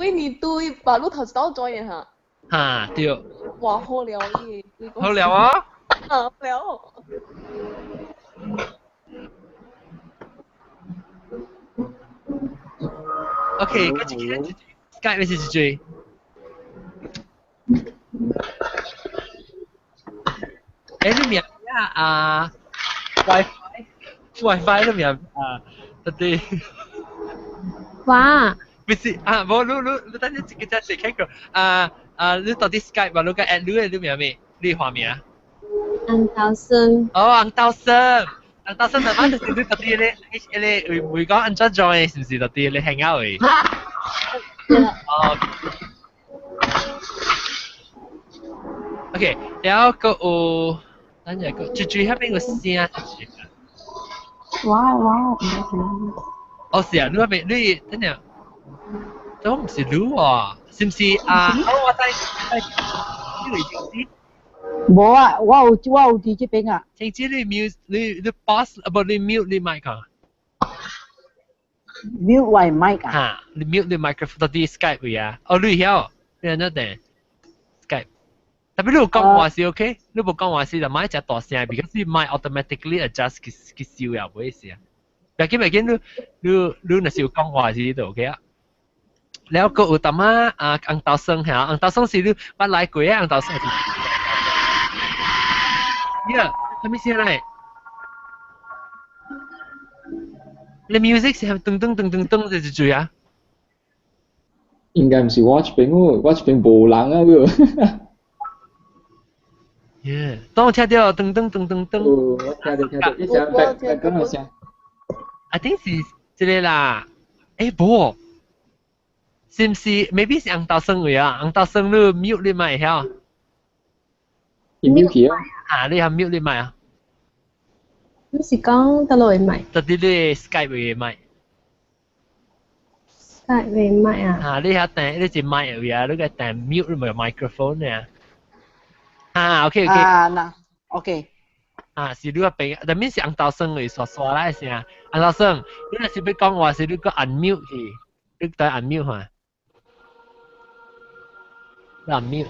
为你对马路头知道做嘢哈。哈对。哇好了耶！好了啊。好了。OK，跟住睇 Skype 是最。你名啊WiFi 都名特地。哇。不是冇你等陣自己再寫開個你到底 Skype 話你個 add 你名咩？你話名？安道生。哦，安道生特晚就是你特啲你會講安怎 join 是唔是特啲你 hang out 嘅？哦。OK， 然後個有等陣個最後邊個聲。哇，唔係聽。哦是啊，你嗰邊你等陣。都唔是你喎，是唔是我睇呢個情節？冇啊，我有喺這邊啊。情節你 pause 不你 mute 你麥啊 ？mute 我麥啊？嚇，你 mute 你 microphone 到啲 Skype 會啊？哦，你曉，你係乜 Skype？但係你有講話是 OK， 你冇講話是就買隻大聲 ，because 你 mic automatically adjust 佢笑又唔會事啊。但係見你若是有講話是就 OK 啊。แล้วก็อุตมะอังเตาเซิงเหรออังเตาเซิงสิลูบ้านหลายกว่าอังเตาเซิงสิเนี่ยทำไมเสียอะไรแล้ว music 是係噔噔噔噔噔在做啊應該唔是 watch 屏喎 ，watch 屏無人啊喎。耶，當我聽到噔噔噔噔噔。我聽到，一陣再跟我聲。I think 是這裡啦，冇。是唔是 ？maybe 是紅豆生位啊，紅豆生你 mute 你咪曉。你 mute 佢啊？你係 mute 你咪啊？你是講得來咪？特啲你 Skype 位咪。Skype 位咪啊？你係訂你隻咪位啊？你個訂 mute 你咪 microphone 呢？OK。嗱 ，OK。是你個邊，但係是紅豆生位刷啦先啊。紅豆生，你若是要講話是你個 unmute 佢，你對 unmute 嚇。mute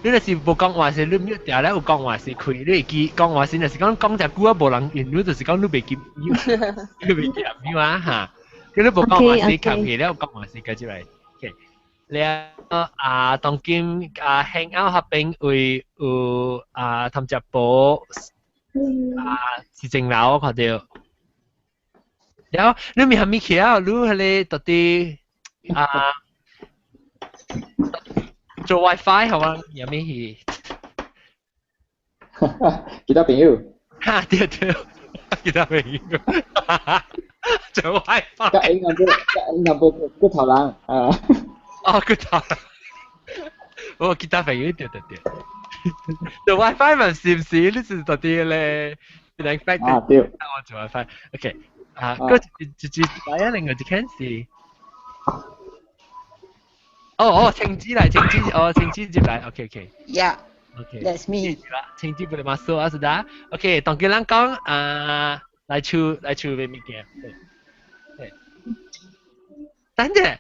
你若是無講話時，你 mute 掉咧，有講話時開，你會記講話時，若是講隻久啊，無人用，你就是講你袂記 mute， 你袂記 mute 啊嚇。佢你無講話時，求其咧有講話時繼續嚟。แล้ว當今hang out 合併會有探隻寶市政樓我看到。แล้ว你咪係咪去啊？你係你到底做 WiFi 係嘛？有咩去？其他朋友。對，其他朋友。做 WiFi。các anh làm bộ thảo lang cái thảo lang. 其他朋友對。做 WiFi 咪是唔是？你是到底咧？你能 fact 對。我做 WiFi。OK。嗰就第一另外一件事。青枝來，青枝接來 ，OK。Yeah。Okay. That's me. 青枝不能masuk啊，sudah. OK， 當佢人講來出咩物件？對。等陣，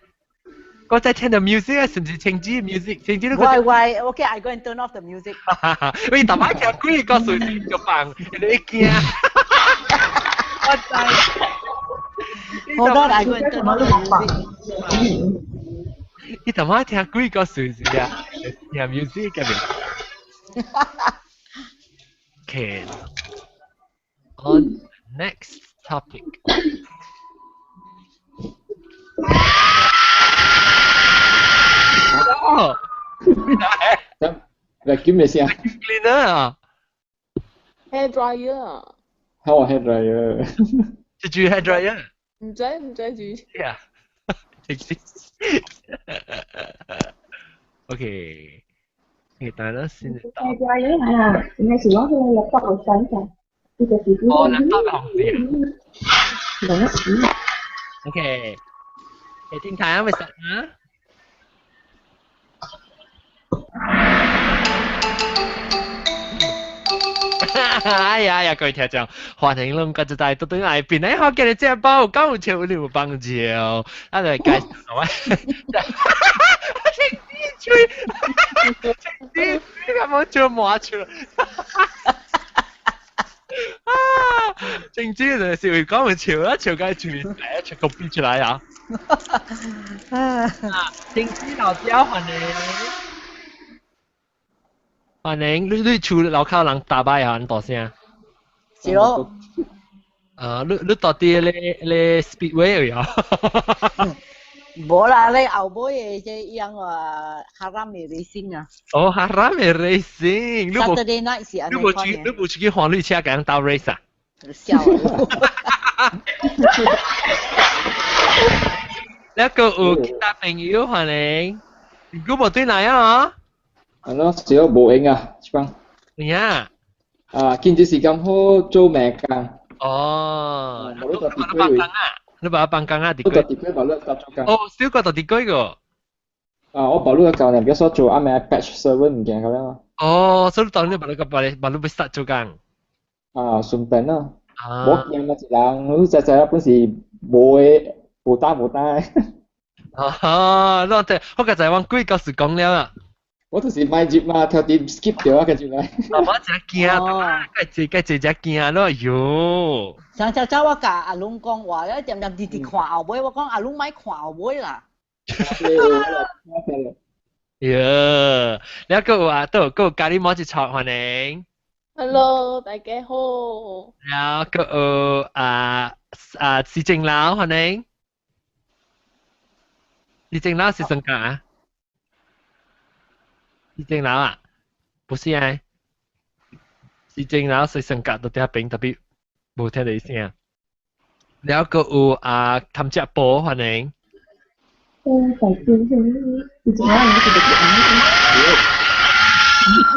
我在聽到 music 啊，是唔是青枝 music？ 青枝都。Why? Okay, I go and turn off the music. 喂，大媽聽鬼個隨時就放，你驚？我知。Hold on, I go and turn off the music. 你大媽聽鬼個隨時啊，聽 music 嘅咩？Okay. On next topic. Oh, vacuum咩先啊 ？Cleaner 啊 ？Hair dryer。好 hair dryer。是煮 hair dryer？ 唔使煮。Yeah. Okay. 但係咧先。hair dryer 係啊，唔係時攞去laptop 去洗嘅，呢個是laptop 嘅紅字啊。Okay. 聽睇下咪實啊？哎呀，佢聽講歡迎龍個就帶到對外邊，好嘅你隻包，高潮你有幫助，啊嚟介紹我。就摸出来。啊，正經就是會講佢潮啦，潮雞全面第一出個邊出來啊！正經老雕歡迎，你厝樓口人打敗啊？你大聲？是咯。你到底你 speedway 啊？冇啦，你後尾嘅樣話haram嘅racing啊。哦，haram嘅 racing， Saturday night 是安尼款嘅。你冇出去黃綠車咁打 race 啊？笑啊！一個有其他朋友歡迎，你估冇對哪樣啊？係咯，只有冇影啊，這幫。咩啊？見住時間好做咩工？哦，你把它放工啊？你把它放工啊？你把地區把它搭做工。哦，少個到地區個。我把它教你，比如說做啱咩 patch server 唔驚咁樣啊。哦，所以當你把它 start 做工。順便啦。冇見乜人，好隻隻本時冇冇單。我個就往鬼告訴講了啊。我就是買接嘛，條點 skip 掉啊，跟住嚟。我真驚，該真驚咯，喲！上次我甲阿龍講話咧，點點直看後尾，我講阿龍咪看後尾啦。喲，แล้วก็ว่าตัวก็การที่มอจิชอต歡迎。Hello，大家好。แล้วก็市政佬歡迎。市政佬是什麼啊？市政佬啊，不是啊。市政佬是性格到底邊特別冇聽到聲。แล้วก็ทำจับโป้歡迎。大家你怎麼樣？你是不是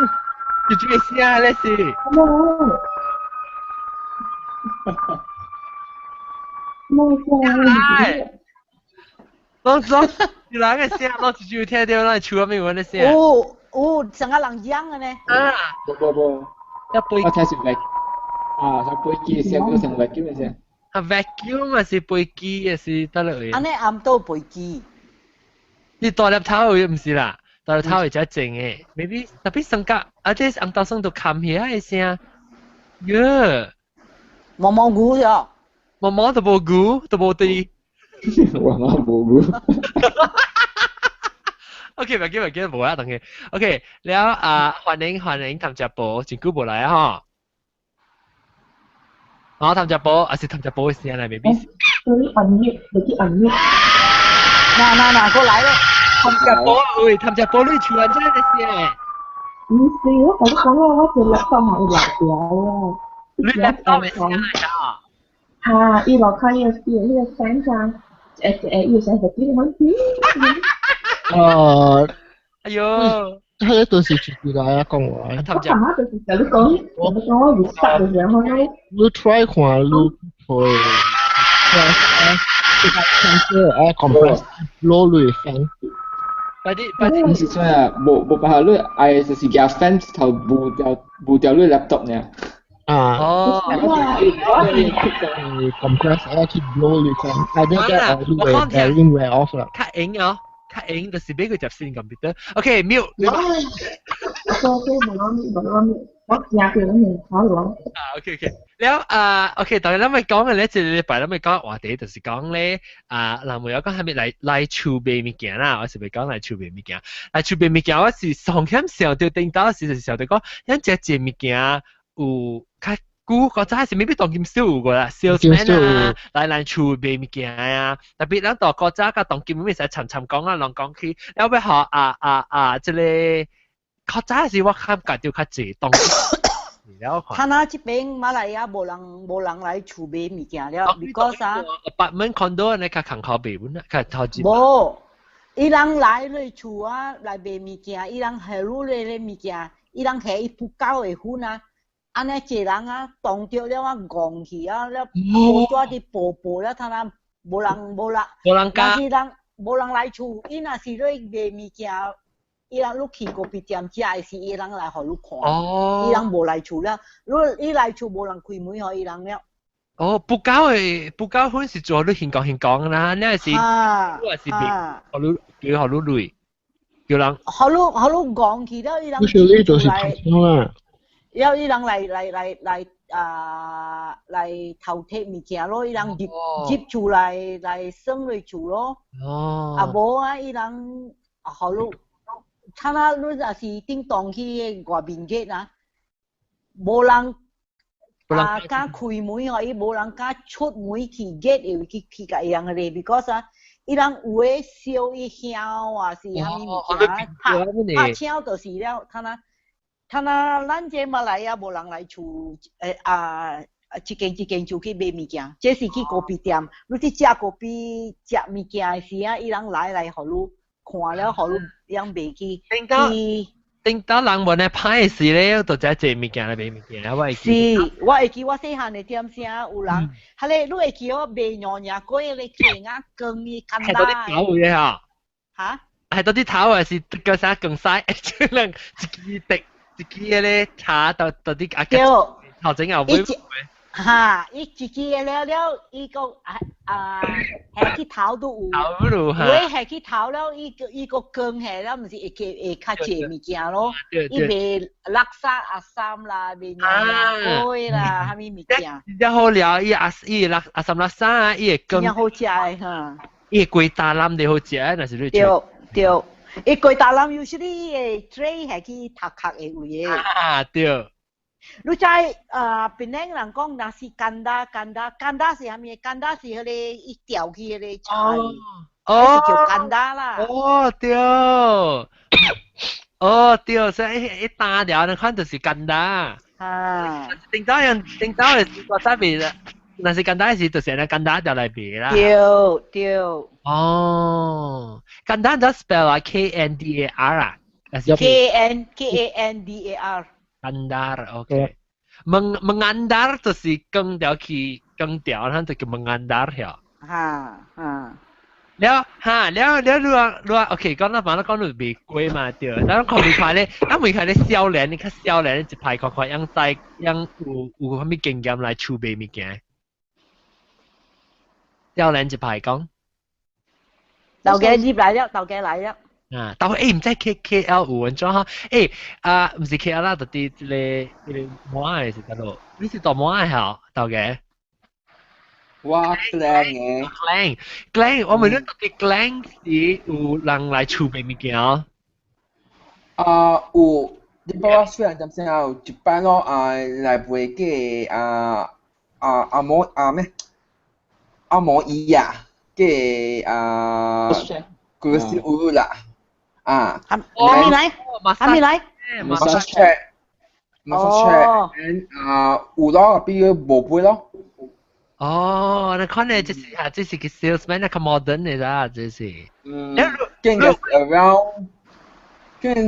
你這個聲咧是？Hello。攞你人嘅聲，攞住就聽到，攞厝入面揾嘅聲。成個人樣嘅呢？不，我聽是 vac，係飛機聲叫成 vacuum 嘅聲。vacuum 還是飛機還是得落去？安尼暗到飛機。你大粒頭唔是啦，大粒頭係真正嘅 ，maybe 特別性格，啲暗到聲都冚起嘅聲，喲，毛菇咗，毛都冇菇，都冇地。我冇菇。OK，唔記得冇啦，等佢。OK，แล้ว歡迎譚澤寶，真久冇來啊！我譚澤寶，是譚澤寶嘅聲嚟，maybe。你按滅，你按滅。嗱，過來咯。譚澤寶，你處人真係聲。唔是，我講我隻laptop係落掉啊。你laptop嘅聲嚟啊？嚇！一落開呢個聲上，要成日見好似。哎呦！係一段時住嚟啊，講話。譚澤，我就是同你講，我restart嘅時候咧。你 try 看你去 compress low 類 fan。快啲！唔是真啊，冇辦法，你係就是夾 fan 頭冇掉你 laptop 呢。compress air keep blow 類 fan，I think that airing wear off 啦。卡影啊！卡影就是俾佢入線 computer。OK，mute。我聽佢咁好咯。OK，แล้วOK，當然咱咪講嘅咧，即係禮拜咱咪講話題，就是講咧嗱，冇有講係咪嚟儲備物件啦？我是咪講嚟儲備物件？嚟儲備物件，我是上險時到頂到時，就是時候就講，因隻物件有較久，或者係未必當金少有個啦 ，salesman 啊，嚟儲備物件啊，特別咱到國家個當金咪成尋講啊，講講去，แล้วไป學即係。較早時我感覺到較濟東西，他那這邊馬來亞無人來儲備物件了，because 啥 ？apartment condo 你較空口備本啊，較頭錢。無，伊人來嚟厝啊，來賣物件，伊人下路嚟物件，伊人下伊不夠嘅份啊，安尼一人啊，當着了啊，戇去啊，了無抓啲步了，他那無人加，無人來厝，伊若是嚟賣物件。伊人你去過別店食，還是伊人來互你看？伊人無來厝了，你來厝無人開門互伊人了。不夠款是做你現講啦，你係是，你係是別，互你累，叫人。好路講起了，伊人Usually 就是偷啦。要伊人嚟偷摕物件咯，伊人入厝嚟生嚟厝咯。哦。啊無啊，伊人好路，他那你若是叮當去外面嘅啊，無人。敢開門哦，伊無人敢出門去 get 又去甲伊人嚟 ，because 啊，伊人有誒燒伊香啊，是啥物物件，拍槍就是了，他那咱這馬來亞無人來厝一間厝去買物件，這是去咖啡店，你去食咖啡食物件誒時啊，伊人來互你看了，互你樣賣去。頂到人問咧歹時咧，就只做物件來買物件，我會記。是，我會記我細漢嘅點聲有人，係咧，你會記我賣娘娘粿咧，鉸啊羹伊干打。係到啲頭嘅嚇。嚇？係到啲頭還是個啥更細？可能一支咧茶到啲阿吉頭整後尾。哈，伊一支了，伊個下去頭都有，尾下去頭了，伊個羹下了，唔是會較濟物件咯。伊賣垃圾阿三啦，賣娘娘粿啦，啥物物件。真好料，伊阿三垃圾啊，伊個羹。真好食誒哈。伊個貴大冧就好食，那是你對，伊貴大冧有時你誒 tray 下去頭殼誒位誒。啊，對。你知檳城人講那是干打是啥物？干打是迄個伊吊起迄個菜，是叫干打啦。對，所以一打掉，你看就是干打。啊。頂到係個差別啦，那是干打時就是那干打掉嚟別啦。對。哦，干打就 spell 啊 KNDAR 啊。KANDAR。Andar, okay. Mengandar 就是更掉去更掉，它就叫 mengandar 呀。แล้ว OK 講到講到玫瑰嘛對，但係講玫瑰咧，玫瑰咧少年，你看少年一排看看，樣在樣有啥物經驗來儲備物件？少年一排講。豆嘅入來了，豆嘅來了。啊，但係唔知 KL 有文章嚇，唔是 KL 啦，就啲一個摩艾是得咯，你是做摩艾嚇，豆嘅？我 Glen，我咪諗到啲 Glen 是有人來儲備物件啊？有，你幫我雖然點先有一班咯，來賣嘅阿摩伊啊，嘅嗰時有啦。啊，還沒來，massage chair，有咯，比如無杯咯。哦，你看呢，這是個 salesman，那個 modern 嚟啦，這是。應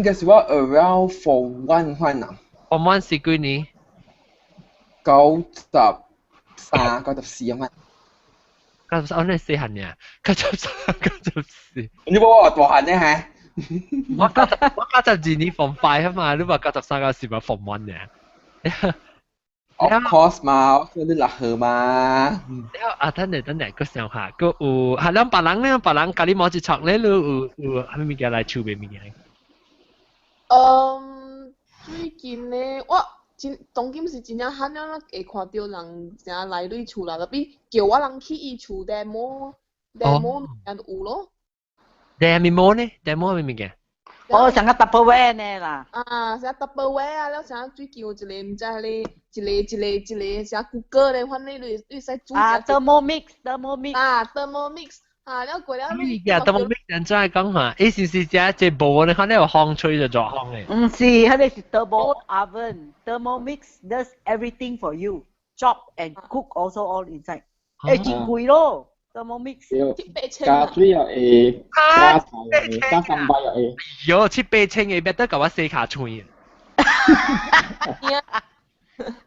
該是 around for one 番啊。For one 是幾年？93、94蚊。93，你細漢呀？93、94。你冇話大漢呢係？我92年 Form 5啊嘛，你話93、94咪 Form 1嘅。Of course 嘛，我說你落去嘛。等陣，個想下，個有係兩別人咖喱毛一撮咧，有係咪物件來儲備物件？最近咧，我當今是真正罕了，會看到人成來你厝啦，特別叫我人去伊厝 demo 人有咯。demo 呢 ？demo 係咩物件？成個 Tupperware 呢啦。成個 Tupperware啊，了成最近有一個唔知係咧，一個成 Google 咧，反正你使煮。Thermomix。Thermomix。了過了。Thermomix 人真係講下，是只部你看你有烘吹就做烘嘅。唔是，佢哋是 turbo oven。Thermomix does everything for you, chop and cook also all inside。真貴咯。Thermomix 加水又會，加菜又會，加三百又會。喲，7、8千嘅，別得甲我洗卡吹啊！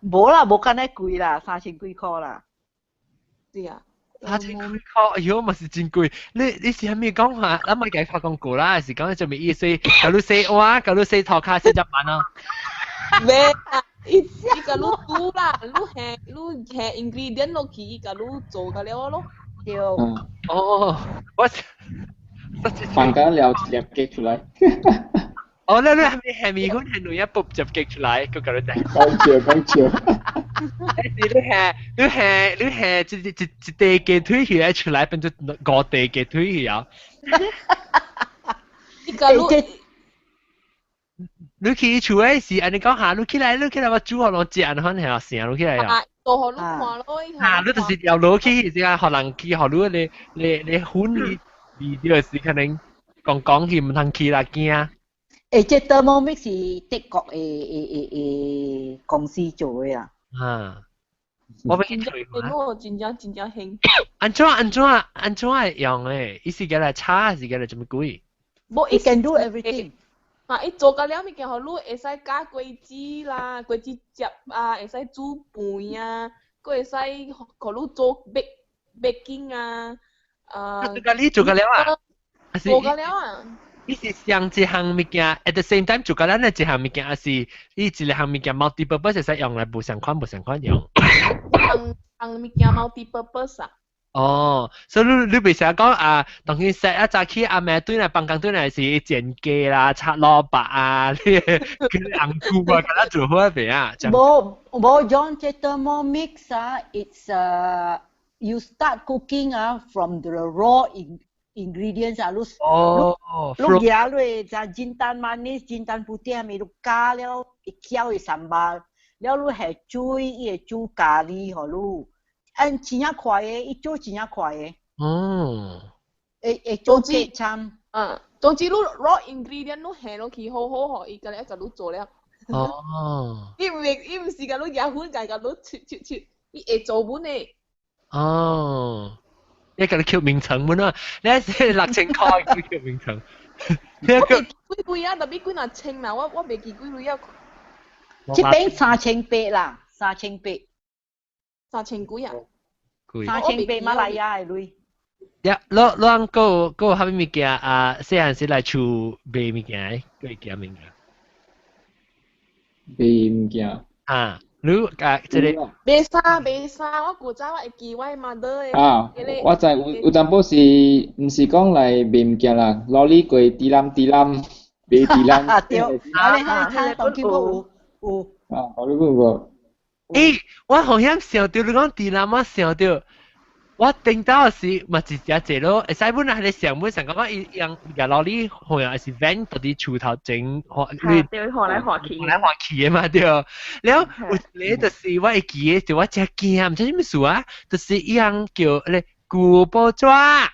冇啦，冇咁呢貴啦，3000幾塊啦。是啊，3000幾塊，哎喲，咪是真貴。你是係咪講下？咱咪計發廣告啦，是講做咩意思？假如洗碗，假如洗頭殼，40萬啊？咩啊？伊甲你煮啦，你下 ingredient 落去，伊甲你做個了咯。哦，放緊了入機出嚟。哦，你係咪款係女一ปุ๊就激出嚟個個都得。講笑。你係一地嘅推起來出來，變咗五地嘅推起啊！你去厝誒時，安尼講下，你起來我煮好攞食，安尼可能係成，你起來啊！做好你看咯，嚇，你就是掉落去，時間學人去學你歡喜啲時可能講去唔通去啦驚。這 Thermomix 是德國嘅公司做嘅啊。啊，我俾佢吹下。我真正興。安怎用誒？伊是嘅嚟炒，是嘅嚟做乜鬼？冇，it can do everything。啊！伊做個了物件，互你會使加果子啦、果子汁啊，會使煮飯啊，佫會使互你做baking啊。做個了啊？做個了啊！伊是上一項物件 ，at the same time 做個咱嘅一項物件，還是伊一項物件 multi-purpose 會使用來無相款用。項物件 multi-purpose 啊。哦，所以你袂使講啊，當佢食一早起阿妹對嚟辦公對嚟是剪雞啦、炒蘿蔔啊，佢紅菇啊，咁樣做好未啊？冇用這 Thermomix 啊 ，it's you start cooking 啊 from the raw ingredients 啊，你嘢你就jintan manis、jintan putih 咪你加了，一攪一sambal，了你係煮伊會煮咖喱好你。真正快嘅，伊做真正快嘅。會做幾餐。總之你 raw ingredient 你下落去好，伊個咧就你做了。伊唔是個你野款，個你切，伊會做本嘅。你個你叫名稱本啊？你係6000塊佢叫名稱。我幾啊？特別幾若千啦，我未記幾鐳啊。這邊3800啦，3800。3000幾啊？3800馬來亞嘅鐳。呀，你個蝦米物件啊？細漢時來厝買物件，個件物件。買物件。啊，你即個。買衫，我古早我會記我媽的。啊，我知有淡薄是，唔是講來買物件啦，攞你過地攬，買地攬。對，我哋睇當見過有。啊，我都講過。我好像想到你講地攬，我想到我聽到是咪直接坐咯？會使本來係上本講伊用個攞你好像是 van 到啲厝頭整，對，滑來滑去嘅嘛對。然後有就是我會記嘅，就我真驚，唔知咩事啊？就是伊樣叫咧古堡抓。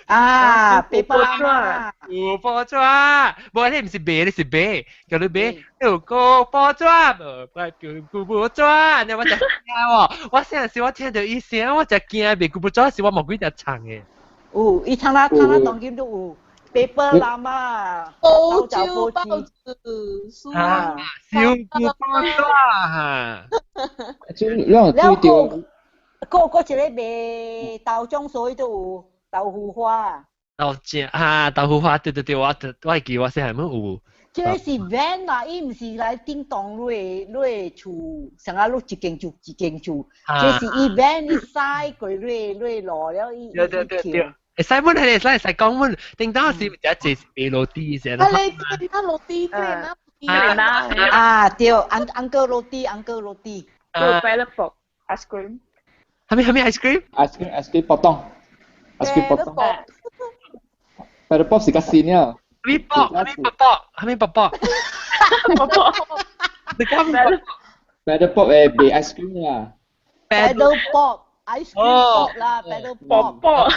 啊，白波抓，古堡抓，無你唔是白，你是白，叫你白，有古堡抓，無叫古堡抓，你我就驚喎，我成日時我聽到伊聲，我就驚白古堡抓是我冇幾隻唱嘅。伊唱啦當今都有，白波啦嘛，包子，啊，小古堡抓嚇，就讓最掉。個一個賣豆漿水都有。豆腐花豆腐花，對，我會記我細漢冇有。這是 van 啊，伊唔是來叮當你厝，成日你一間厝，這是伊 van 伊曬過你落了伊。對，曬本係曬講本，叮當是唔係只係落地先。啊，你叮當落地啫，啊，對，uncle 落地。做 Bella Pop ice cream。係咪 ice cream？ice cream potong。ice cream potong. Pada pop si kasinnya. Kami pop. Pada pop be ice cream lah. Paddle pop, ice cream pop lah, paddle pop. Pop.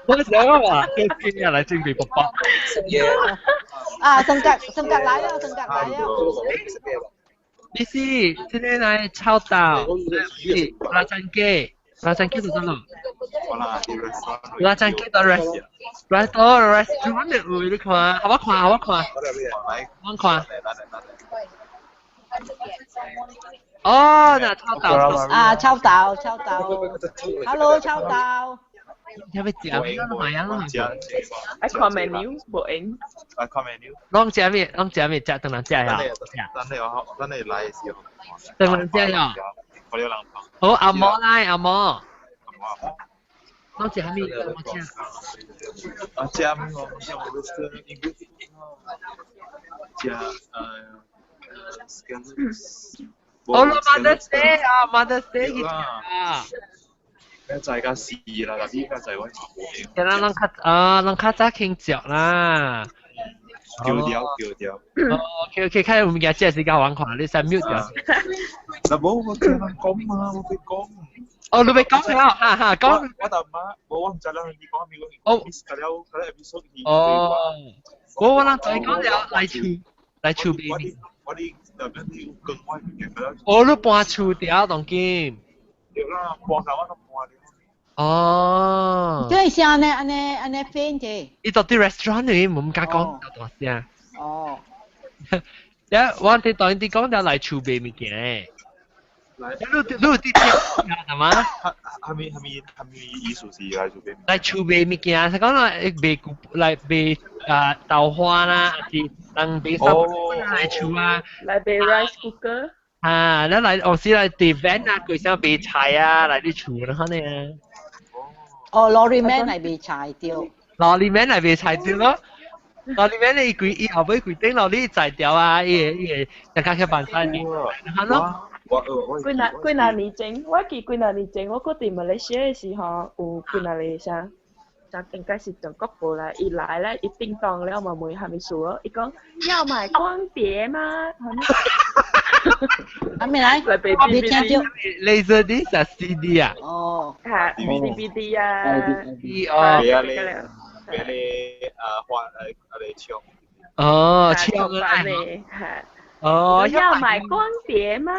我想話佢今日嚟準備pop pop。啊，聖格來了。你是今天來炒豆，辣醬雞。拉張機到咗咯，拉張機到 restaurant 嚟會你看，好我看。哦，那炒豆啊，炒豆 ，Hello 炒豆，有咩食？I call menu 冇影。攏食咩？食等人食呀？等你來時候。等人食呀？好，阿嬷。我食咩？我食。啊，食咩哦？食我都是应该食scallops。哦，Mother's Day 啊，Mother's Day 嘅啊。你在家試啦，但係而家就揾茶冇嘅。其實人較早慶祝啦。叫掉。OK， 看有物件即時間玩看，你先 mute 掉。嗱冇，我聽人講嘛，我俾講。哦，你俾講了，哈，講。我大媽，我唔知啦，你講咩講？哦。佢 episode 哦。我人再講了，來厝邊。我哋特別啲更歪嘅㗎啦。哦，你搬厝掉當今。對啦，搬到我都搬了。哦。即係先安尼飛啫。伊到啲 restaurant 裏唔敢講大聲。哦。我哋當啲講就嚟儲備物件誒。你有啲聽係嘛？係咪意思是嚟儲備？嚟儲備物件，係講嚟豆花啦，還是當備衫嚟儲啊？嚟備 rice cooker。啊，你嚟有時嚟 event 啊，佢想備菜啊，嚟啲儲啦，可能啊。哦，lorry man 嚟備菜掉。lorry man 嚟備菜掉咯。lorry man 伊後尾規定落你菜掉啊，伊就較辦法啲，係咯。幾廿年前，我記幾廿年前，我嗰陣馬來西亞嘅時候，有幾廿年啥，就應該是中國過來，一來咧，一叮當了嘛，妹係咪數咯？伊講要買光碟嗎？阿咩嚟？嚟俾 DVD。laser disc 啊 CD 啊？哦。係 DVD 啊。俾你換嚟唱。哦，唱啊。係。哦，要買光碟嗎？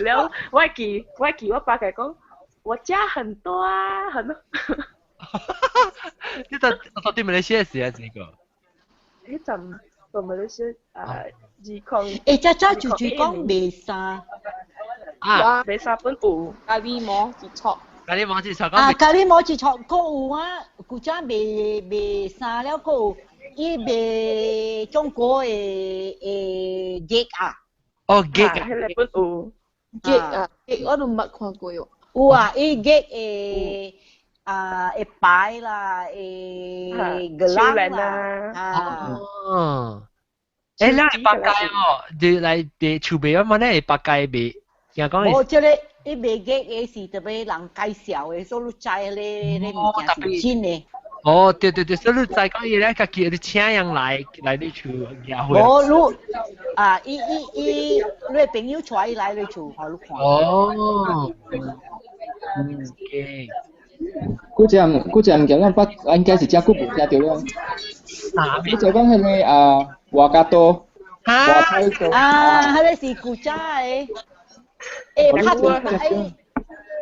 然後我記我爸佢講，我家很多啊，很多。呢到底馬來西亞時啊？這個？呢陣到馬來西亞20。誒，早就講未曬。啊，未曬本有咖喱膜節錯。咖喱膜節錯。啊，咖喱膜節錯，嗰有啊，古早未曬了，嗰有。伊賣中國嘅雞啊！哦，雞啊！迄個本有雞啊，雞我都冇看過喎。有啊，伊雞會擺啦，會個人啦，哦。誒，你係八戒哦？你嚟別儲備啊嘛？你係八戒別，聽講係。我即係伊賣雞嘅是特別人介紹嘅，所以知咧物件是真嘅。哦，對，所以你再講嘢咧，家己啲請人嚟你厝約會。我啊，伊你朋友帶伊來你厝，互你看。哦。OK。嗰隻物件我應該是只骨無食到咯。嗰隻講係咪華加多？華泰多。啊，迄個是古早嘅。拍片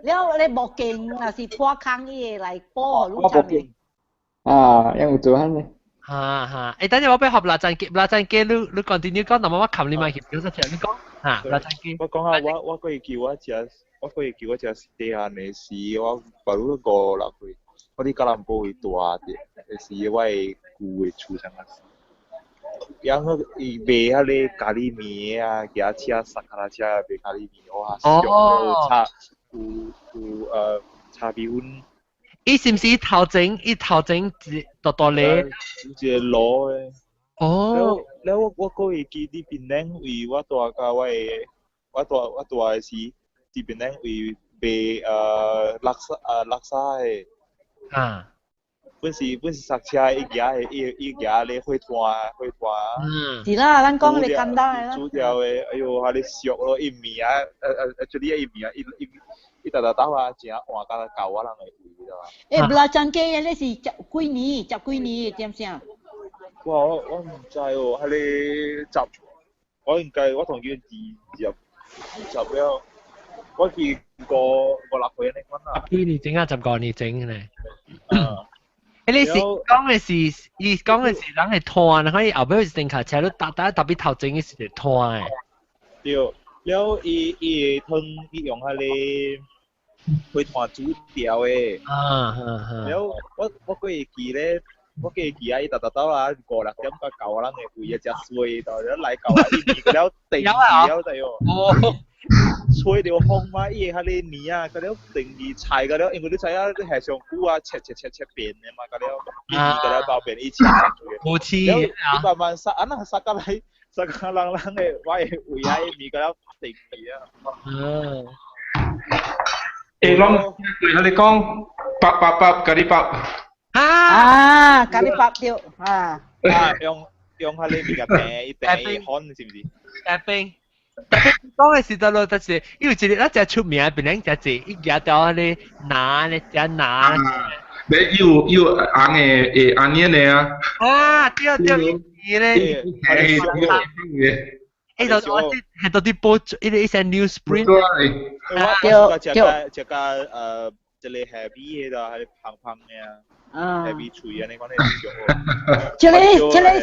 你無勁，若是破坑伊會來播互你食嘅。啊，yang utuhan nih. Tanya apa hab belajar ke lu continue kan nama mak kam lima gitu saja ni kau. Belajar ke. 我講下我可以叫我只地下嘅事，我把嗰個落去，我啲加蘭波會大啲，是我係舊嘅厝上嘅事。然後伊賣下啲咖喱麵啊，其他車塞下啦車賣咖喱麵，哇，上有叉燒粉。伊是唔是頭整多咧？好似攞嘅。哦。แล้ว我ก็會記啲邊領會我大家我大是啲邊領會被垃圾嘅。啊。本是塞車一架咧會團。是啦，咱講你簡單嘅啦。煮掉嘅，哎呦，下你熟咯，一面啊，做啲一面啊，一打啊，正換到舊啊，人會會啦。不啦，真嘅，你是幾年點先？我唔知喎，係你集，我同佢二十了，我見過立佢呢款啊。幾年整啊？10個年整嘅咧。你是講嘅是，伊講嘅是人係團，可以後尾整架車都特別頭整嘅是嚟團嘅。對，แล้ว伊用下你會團煮掉嘅。แล้ว我會記咧。我記記啊，伊達啦，5、6點個舊人嘅會一隻衰到，一嚟舊啊，伊年佢了定義了就哦，吹條風嘛，伊係你年啊，佢了定義菜佢了，因為你菜啊，你係上菇啊，切片嘅嘛，佢了年佢了包邊一切嘅，冇黐，你慢慢殺，啊，殺個嚟，殺個人嘅，我係會啊，年佢了定義啊。Long,你講八咖喱包。咖喱包掉用下你面嘅餅，一定看是唔是？大餅，講嘅是得咯，但是因為一日那隻出名，別人隻字一日到你拿咧，隻拿。你要硬嘅onion咧啊？啊，對，咧。誒，就我知係到啲波，一些 newsprint。只個即係 heavy 嘅就係胖嘅啊 ，heavy 脆啊，你講你少。這裡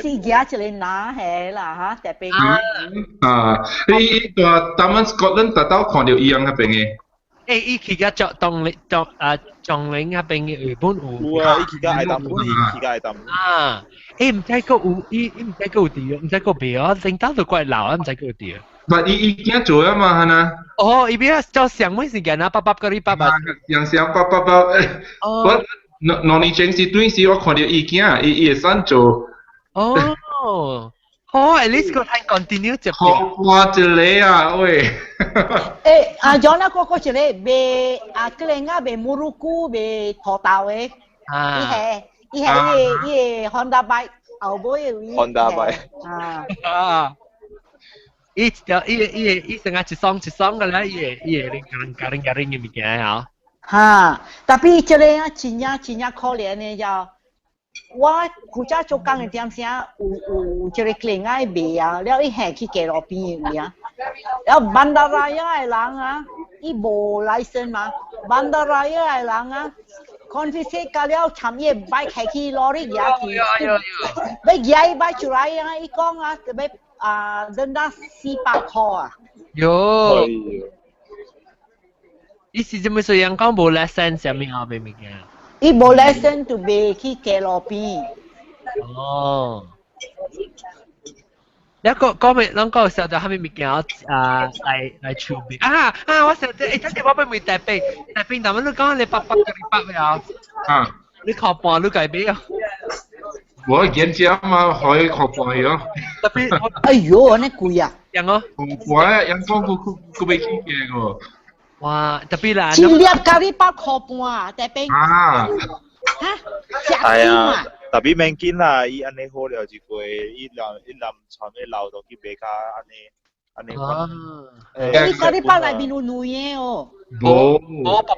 是夾，這裡拿係啦嚇，特別。你個Taman Scotland 特登看到一樣嘅邊嘅。誒，伊去個仲嶺嗰邊嘅日本有。有啊，伊去個愛淡本，伊去個愛淡。啊，誒唔知個有，伊唔知個有啲，唔知個別啊，領導都怪老啊，唔知個有啲。但伊驚做啊嘛，係呐。哦，伊邊做上咩時間啊？八個禮拜啊。上八。我兩年前是短時，我看到伊驚，伊會想做。哦。哦 ，at least 個睇 continue 就。哇，一個啊，喂。John 啊，個一個賣個靚啊，賣木魯菇，賣土豆嘅。伊係 Honda bike，後尾有。Honda bike。伊成日一雙嘅啦，伊係人嘅物件啊。嚇！但係這個啊，真正可憐嘅就。我古早做工嘅點先有這個靚愛賣啊，了伊下去街路邊嘅啊，了bandar raya嘅人啊，伊無 license 嘛，bandar raya嘅人啊 ，confiscate 咗了，參伊擺下去攞啲嘢去，要嘢擺出來啊，伊講啊，要denda 400塊啊。喲！伊是做咩事？人講無 license 上面後邊物件。伊無 lesson to 賣去街路邊。哦。一個講咪，啷個時候就後面物件嚟處理我成日真係我俾咪大餅，但係你講你8個禮拜啊？你靠半你改變啊？我見咗嘛，可以靠半樣。特別，哎呦，你貴啊！樣哦。我人講佢未見嘅喎。哇，特別啦！一粒咖喱包塊半，大餅。係啊，特別免緊啦，伊安尼好了一個，伊淋傳咩流到去賣家安尼。伊咖喱包內面有女嘅哦。冇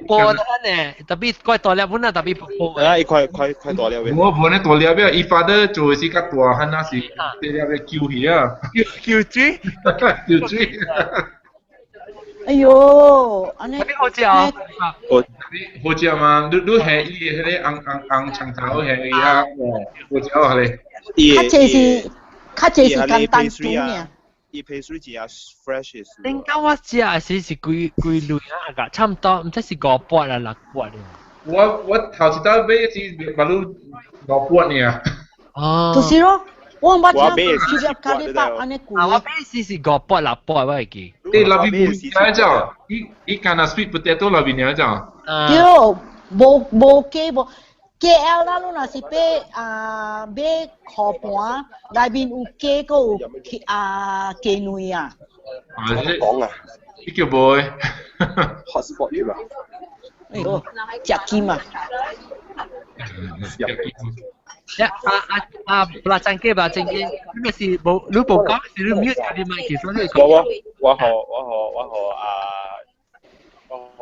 薄啦呢，特別塊大粒本啊，特別薄。伊塊大粒嘅。我冇呢大粒嘅，伊發得做是較大漢那是大粒嘅叫魚啊。叫水。叫水。哎呦，安尼好食啊！好食嘛，你係伊迄個紅長頭係啊，好食啊你。較濟是簡單煮嘅。伊 pastry 真係 fresh 嘅。點解我食是幾類啊？個差唔多，唔知是5瓣啊6瓣嘅。我頭先到買是馬路5瓣呢。哦。就是咯。我冇聽過煮咖喱包安尼貴。我買是5瓣6瓣，我會記。你那邊冇嘢啫？伊干那 sweet potato 那邊嘢啫？對，冇雞冇。KL 啦，你若是買河盤，內面有雞，個有雞卵啊。講啊！呢叫 boy。hotspot 㗎嘛？哎呦，食金啊！belacan ke belacan ke你咪是冇你冇講是你 mute 你咪其實你講我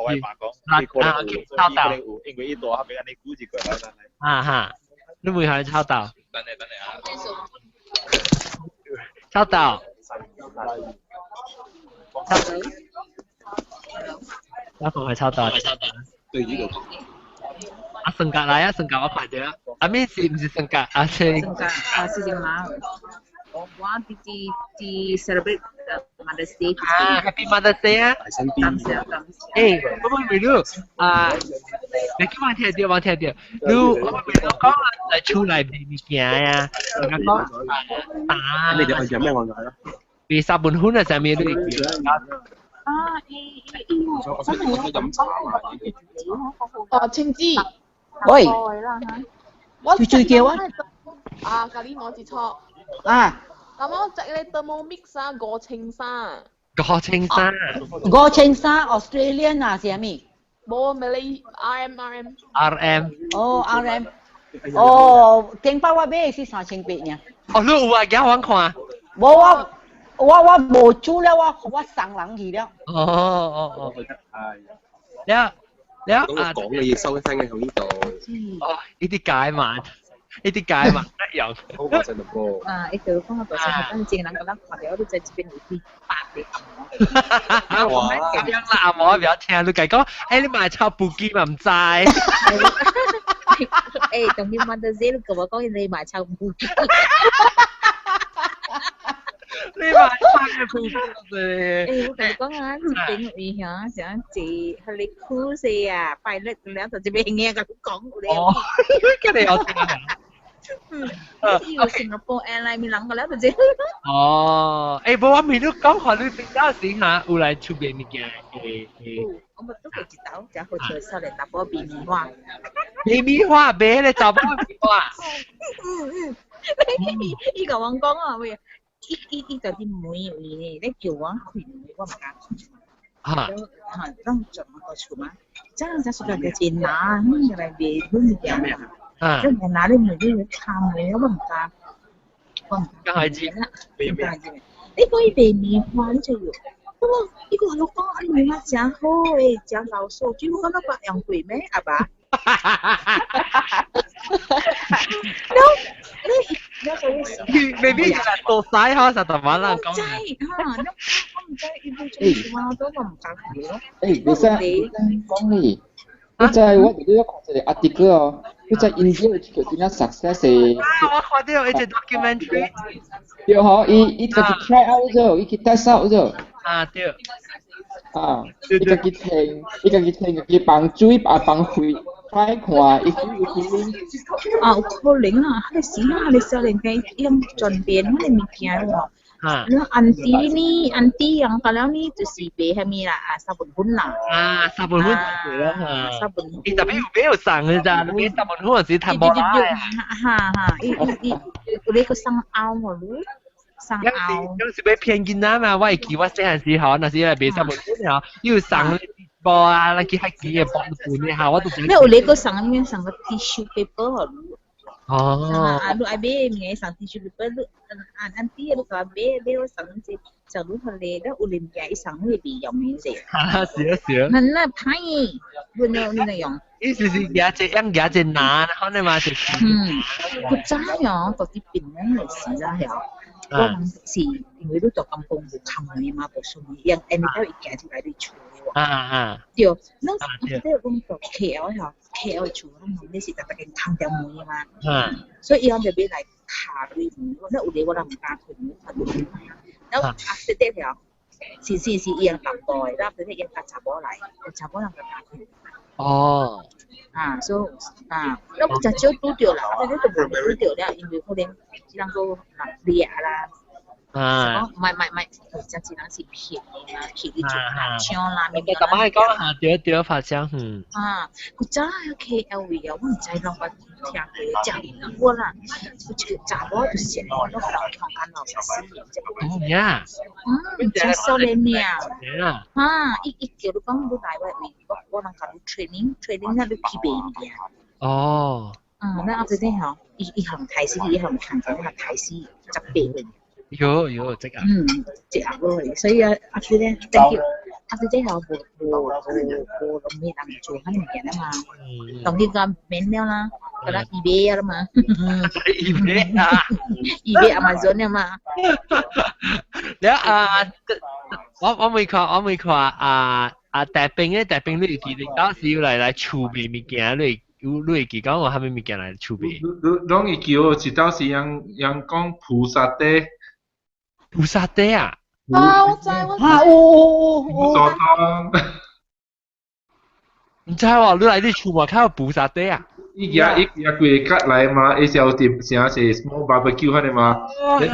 位爸講你可能有因為呢度係俾人哋估住佢啦哈你會係抄到等你啊抄到我講係抄到對呢度性格嚟性格我快啲啦阿咩是唔是性格性格是點啊我啲 celebrate Mother's Day Happy Mother's Day 啊感謝我會唔會你叫我聽到，我聽到。你我咪講嚟厝內邊物件呀，我講打。你哋按照咩按法咯？比沙本훈啊，上面都叫。真係我飲茶哦，青枝。喂。我最叫啊？啊，咖喱我知錯。啊。咁我食你 Thermomix 啊，個青沙。個青沙。個青沙 Australian 啊，係咪？冇，Malay RM。RM。哦 RM。哦，頂包我買是3,800呢。哦，你有啊？幾好看？冇啊。我冇煮了，我送人去了。哦。แล้ว講嘅嘢收聲嘅喺呢度。哦，呢啲解碼一樣。好過真係多。itu kung apa sa kancing lang kalang pareho sa Japan uti pati. 哇！咁樣啦，我比較聽你講講，你買炒布基嘛唔知。當你問到這個我講你買炒布基。你買炒布基啫。我同你講啊，這邊會響想自係你酷死啊，快樂兩頭這邊nghe咁講你。哦，cái này我聽啊。有 Singapore Airlines 咪諗過啦，就啫。哦，不過我未都講下你比較時下有來出邊物件我咪都係知道，就好似收嚟搭波便面花。便面花俾你就幫便花。呢個我講啊，喂，呢就啲妹你叫我去，我唔敢。當做個廚嘛，真係實在嘅錢拿，咁嚟俾都唔掂啊。即係拿你唔知要參嘅，我唔敢。梗係知啦，你可以避免花呢隻藥。不過呢個老公你咪真好誒，真老數，最好嗰個樣貴咩？係吧？Maybe là tô sái ha, sao tao nói là con. Bisa con đi. Bây giờ我哋都講一個 article 哦，佢在 India 叫點樣 success 嘅。我看到一隻 documentary。對嗬，伊個 try out 咗，伊個 test out 咗。對。伊個聽，佢幫水幫會 try 看，伊有可能啊，你時下你少年嘅用轉變，你物件喎。anti yang kalau ni tu si be kami lah sabun hun lah. Sabun hun. Sabun. Tapi ube sang aja, tapi sabun hun sih tambah lah. Udah ko sang au malu. Sang au. Yang si be 偏見啊嘛，我記我細陣時候那時嚟俾 sabun hun 啊，要sang 波啊，那幾係幾嘢幫到半下，我都。你有呢個sang咩sang 個 tissue paper 哦。Lu abe mengenai sang tissue paper lu nanti lu abe dia sang si sang lu hale dah ulim ya sang lebih yang ni je. Siap. Mana pai benar ni yang. Ini sih yang gaje nan, kau ni masih. Aku cakap ya, tapi pinnya sih lah ya. 我是因為都做咁公務冚你嘛，部數yang anytime 一件就來你處理喎。對，那我覺得我們做 KL 呀 ，KL 處理你是特別冚掉妹嘛。所以我哋俾嚟考慮，那有啲我哋唔敢去，然後 after that 呀，是一樣咁多，然後佢哋一個查波嚟，查波人就打佢。哦。所以那我就少拄着啦，我哋呢度冇拄着啦，因為可能只能夠掠啦。唔係，就只能是騙啦，騙你做搶啦，明唔明？咁係講下對發生佢真係 KL 位啊，我唔知諗法聽佢講我啦，佢查某就是我都當間老師啫。哦呀。真少年命。一叫你講你大位，我能夠 training 那你批備嘅。哦。那after that 嗬，一行睇師，一行看睇師執備嘅。有這個。這樣咯，所以after that thank you。after that 嗬，冇咩人做緊物件啊嘛，當然個免了啦，嗰個 eBay 啦嘛。eBay 啊。eBay Amazon 啊嘛。แล้ว我未看大兵咧，大兵你記得當時要嚟儲備物件，你記講我係咪物件嚟儲備？攏會記我知道是人講菩薩地。菩薩地啊！我知。菩薩湯。唔知喎，你嚟啲厝嘛，靠補啥啲啊？伊幾個格來嘛，一小碟成是 small barbecue 嗰啲嘛，你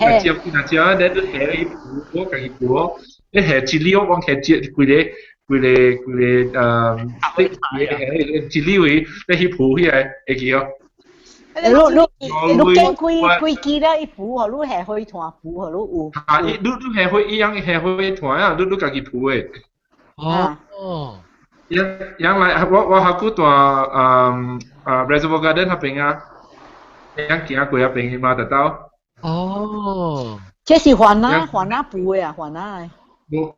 買接那隻，你都下一鋪，我家己鋪，你下一粒我下接幾個一粒位，你去鋪起來會記哦。你見幾支咧？一鋪嗬，你下去團鋪嗬，你有。啊，你下去一樣下去團啊，你家己鋪誒。哦。yang lain aku tua Reservoir Garden haping yang kia aku ya pengen mah tahu oh 這是環啊補嘅啊環啊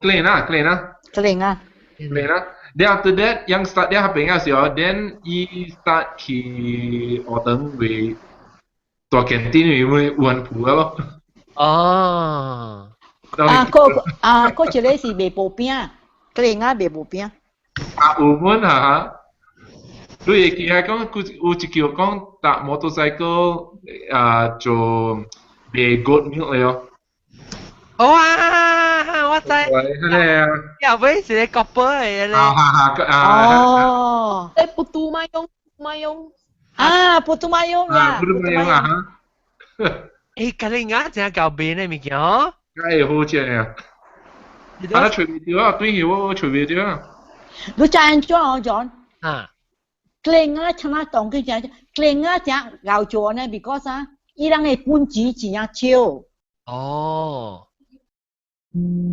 clean啊 then after that yang start dia haping then he start ki autumn we tua canteen we uan pu lo có chỉ là gì về bộ pia clean á về bộ pia有門啊！你會記係講有一叫講搭 motorcycle 做賣 goat milk 嚟哦。哇！我知。又尾是你 copper 嚟嘅咧。哦。誒，putu mayong。putu mayong 呀。putu mayong 啊！誒，隔離啱正夠邊咧物件哦。梗係好正呀！啊，隨便掉啊，對我隨便掉啊。你知唔知我講？啊，clean啊，像那當佢講，clean啊，只搞做呢 ，because 啊，伊人嘅本錢真啊少。哦。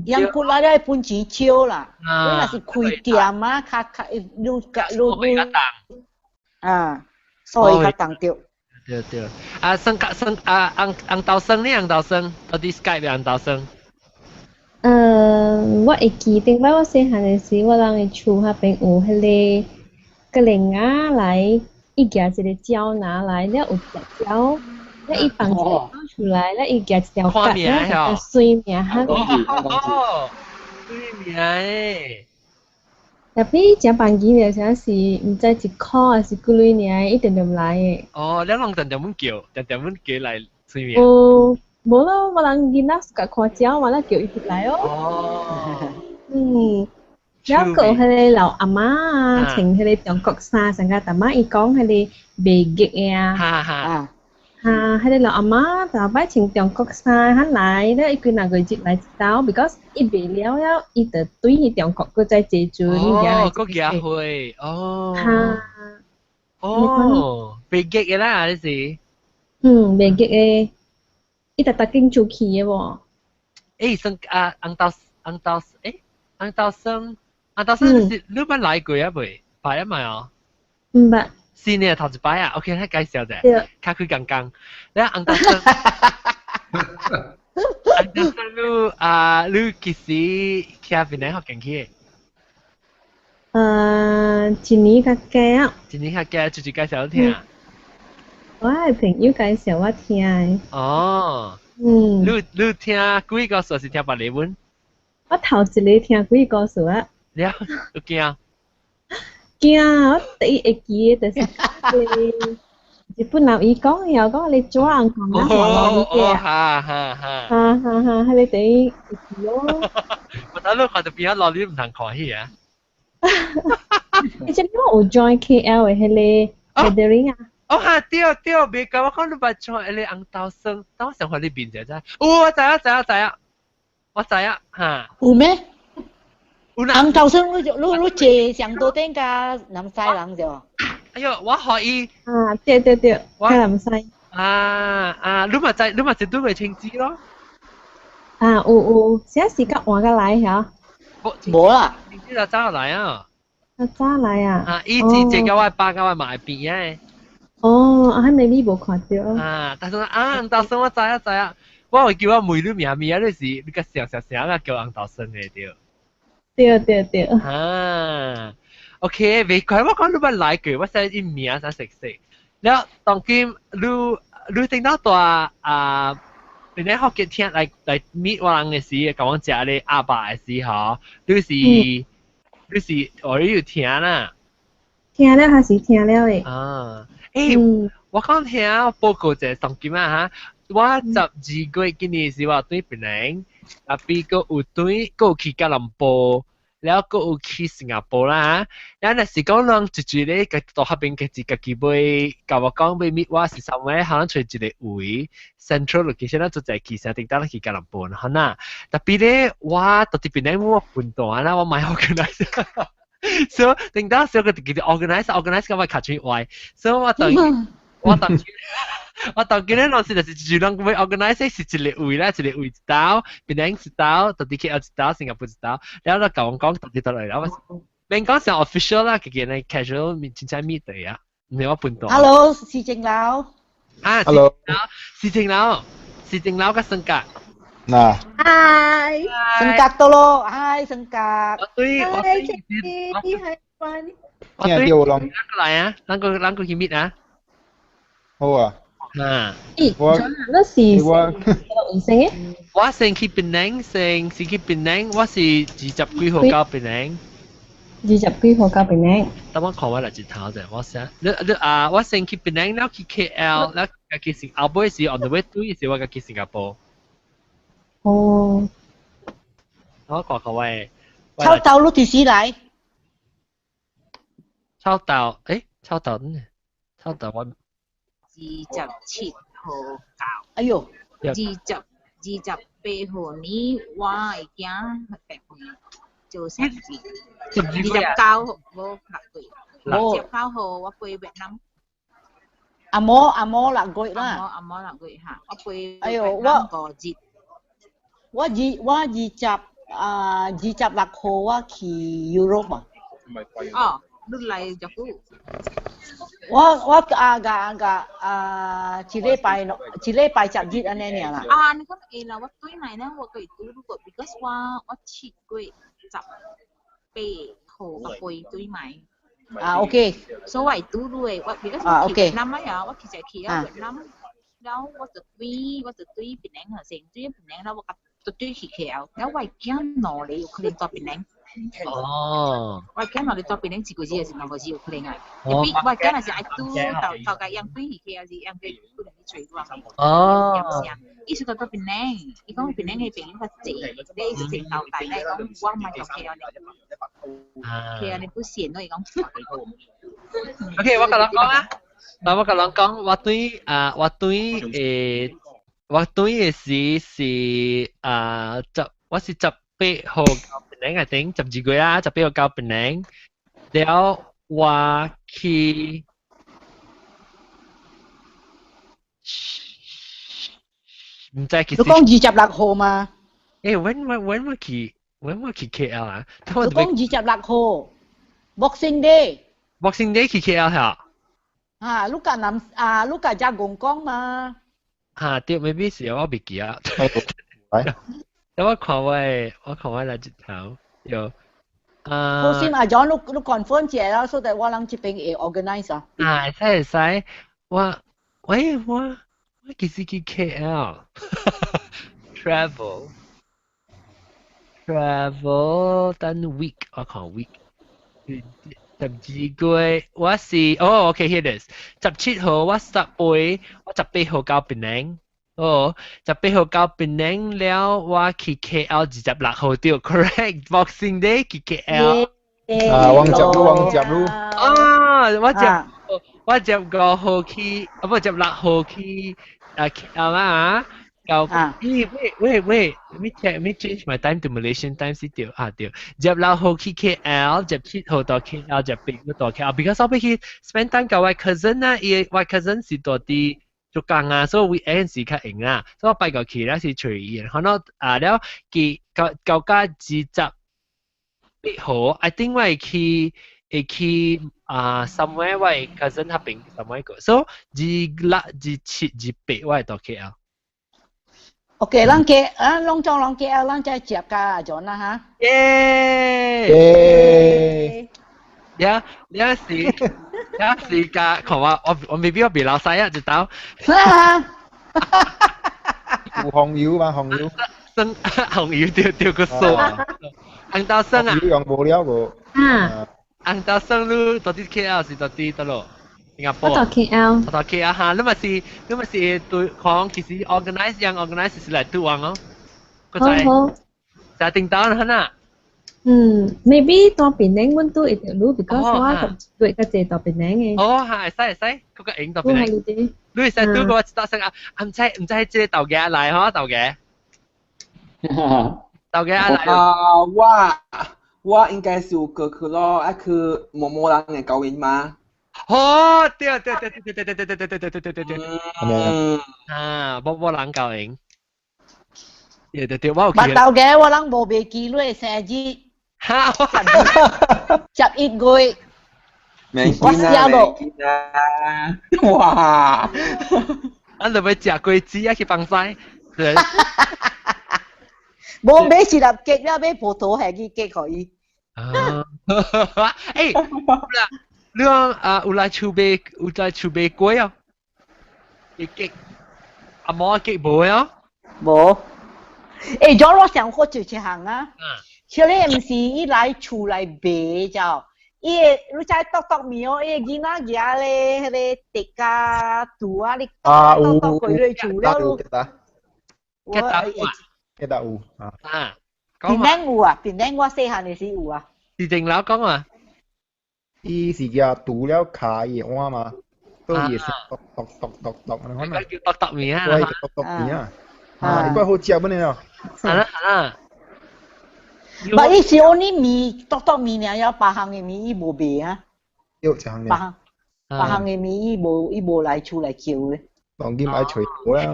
人過來咧本錢少啦，你若是開店啊，所以較重要。對。啊，紅豆生呢？紅豆生，嗰啲 Skype 嘅紅豆生。我會記得我細漢嘅時，我人嘅厝下邊有迄個鈴仔來，伊夾一個蕉拿來，了有隻蕉，了伊放一個刀出來，了伊夾一條葛，了水命哈。水命誒！特別食飯機了，像是唔知一箍還是幾鐳爾，一定定來嘅。哦，你攏定阮叫來水命。無咯，我人囡仔甲看鳥嘛，咱叫伊入來哦。了個迄個老阿媽啊，穿迄個中國衫，上個大媽伊講迄個袂激嘅啊。迄個老阿媽就擺穿中國衫，佢來咧，伊幾若個入來一道 ，because 伊賣了，伊就對伊中國個再坐船，哦，個假會，哦。哦，袂激嘅啦，你是。袂激嘅。伊特經做起嘅喎。紅豆生是你捌來過啊未？擺啊咪哦。唔捌。是呢頭一擺啊 ，OK，你介紹者。卡佢剛。你紅豆生。紅豆生你其實去邊度學緊去？一年較加。一年較加，就介紹聽。我係朋友介紹我聽嘅。哦。你聽幾個數是聽白話文？我頭一個聽幾個數啊。你有驚？驚！我第一會記嘅就是日本人伊講又講你做人講啊，話嘅。係你第一會記咯。我睇到看到邊一落你唔通看戲啊？你知唔知我有 join KL 嘅迄個 gathering 啊？對，別講，我講你捌做迄個紅豆生，等我想看你面者啫。我知啊，嚇。有咩？紅豆生，你借上多點㗎南西人啫。哎呦，我可以。對，我南西。你咪就對佢稱字咯。有，現在時間換過來嚇。冇啦。稱字就走來啊。走來啊。以前借個我爸個我買邊嘅。還未你無看到。但係紅豆生我知啊，我會叫我妹女名啊，你是你個小啊叫紅豆生嘅對。對。OK， 未怪我講你捌來過，我使伊名才識。了，當今你聽到大你咧學嘅聽來 meet 我人嘅時，講我食咧阿爸嘅時候，你是我要聽啦。聽了還是聽了誒。我講聽報告者當今啊嚇，我12月今年是我對別人，特別個有對個去吉隆坡。แล้วก็有去新加坡啦，然後是講人自己咧，個到嗰邊嘅自己會教我講要 meet 我是什麼，可能找一個位 central location 啦，就係其實定得去吉隆坡，係呐。特別咧，我到啲邊咧我判斷啦，我買 organize， 所以定得所以佢哋叫 organize 咁我卡住位，所以我當見咧，老師就是主動會 organize 是一個位啦，一個位一道，邊兩一道，到啲 KL 一道，新加坡一道，然後就講到啲到嚟啦。免講成 official 啦，佢見你 casual 真正 meet 嚟啊，唔係我判斷。Hello， 是正佬。啊 ，Hello， 是正佬嘅性格。嗱。Hi， 性格到咯 ，Hi 性格。我對。係聽到咯。嚟啊，啷個去 meet 啊？好啊。我那是我先去檳城，先去檳城，我是20幾號到檳城。20幾號到檳城。等我看我嚟一頭啫，我先。我先去檳城，然後去 KL， 然後去新加坡時 on the way to 時我去新加坡。哦。我看看喂。秋豆碌幾時嚟？秋豆，秋豆呢？秋豆我。27號到，哎呦，28號呢，我已經8歲，做成績。29號我6歲，29號我飛越南。阿摩6歲啦。阿摩6歲嚇，我飛哎呦，我26號我去 Europe 啊。哦。lúc này chọc cú. 我一禮拜10日安尼爾啦。啊，你講誒啦，我對嚟咧，我可以讀過 ，because 我7過18號我會對埋。啊 ，OK。所以我讀誒，我 because 我去越南啊，我其實去咗越南，然後我就對檳城學生，對檳城啦，我就對去 KL， 然後我驚攞你有可能到檳城。哦，我驚我哋多邊啲自己嘅時候，我只要佢哋嗌。我驚係愛都頭個樣對起嘅，是樣對佢哋最多。哦。意思到多邊咧，伊講邊咧嘅邊個字，你食到大咧講，我唔係做 KL 嘅。KL 你不善咯，伊講。OK， 我同你講啊，我同你講，我對是我是18號到檳城 I think 12個啦，18號到檳城，แล้ว我去唔知幾時？你講26號嘛？when 我去 KL 啊？你講26號 Boxing Day。Boxing Day 去 KL 嚇？啊，你家加公講嘛？嚇，對 ，maybe 是我未記啊。我看我嚟一頭有。好先啊 ，John， 你 confirm 咗啦，所以我諗這邊會 organize 啊。啊，使，我幾時去 KL？ travel， 等 week， 我看 week。12個，我是OK here it is。17號我10杯，我18號到檳城。18號到檳城了，我去 KL 26號對 ，correct。Boxing Day 去 KL。旺接路。我15號去，唔係16號去KL 啦。Wait, let me change my time to Malaysian time 先對16號去 KL， 17號到 KL， 18號到 KL。Because 我去 spend time กับ我 cousin 啊，我 cousin 是到啲。做工啊，所以 weekend 時較閒啊，所以我拜個期咧是隨意，可能了佢舊家28號 ，I think 我會去somewhere 我 cousin 那邊 somewhere 個，所以27、28我會到 KL。OK， 咱 KL， 攏裝攏 KL， 咱再接家咗啦嚇。耶！你是噶，看我未必我別老細啊，就到。有紅油嘛？紅油。生紅油掉個數。紅豆生啊。紅油用無了個。紅豆生你到底 KL 是到底得咯？新加坡。我到 KL。我到 KL 哈，你咪是對講其實 organize 是嚟對王咯。好。就定到啦嗱。maybe ตัวเป็นแดงมันตัวอีกรู้ because ว่ากับด้วยก็เจตัวเป็นแดงไง係嗰個影ตัวเป็นแดง你使對個打聲啊，唔知這豆嘅嚟嗬豆嘅，豆嘅嚟。我應該是有過去咯，去某某人嘅教員嘛。對，冇人教員。對，我有記。豆嘅我諗冇被記錄成日。11個月。我笑到。哇！俺就要食果子啊，去放西。冇買是立結啦，買葡萄係去結可以。你講有來儲備粿啊？結冇結冇啊？冇。咗我上課就一行啊。佢咧唔是伊來厝來賣就。伊個你知剁麵哦，伊個囡仔嘢咧，迄個地家တူ啊，你剁佢嚟厝了。幾多有啊？邊頂有啊？邊頂我細漢嘅時有啊。是定佬講啊？伊是叫煮了卡伊碗嘛，都也是剁，你看嘛。叫剁麵啊？對，剁麵啊。應該好食本嚟咯。係啦。唔係，伊是我啲麵剁麵啊，有別行嘅麵伊無賣啊。有一行嘅。別行嘅麵伊無來厝來叫嘅。當今愛吹火啦。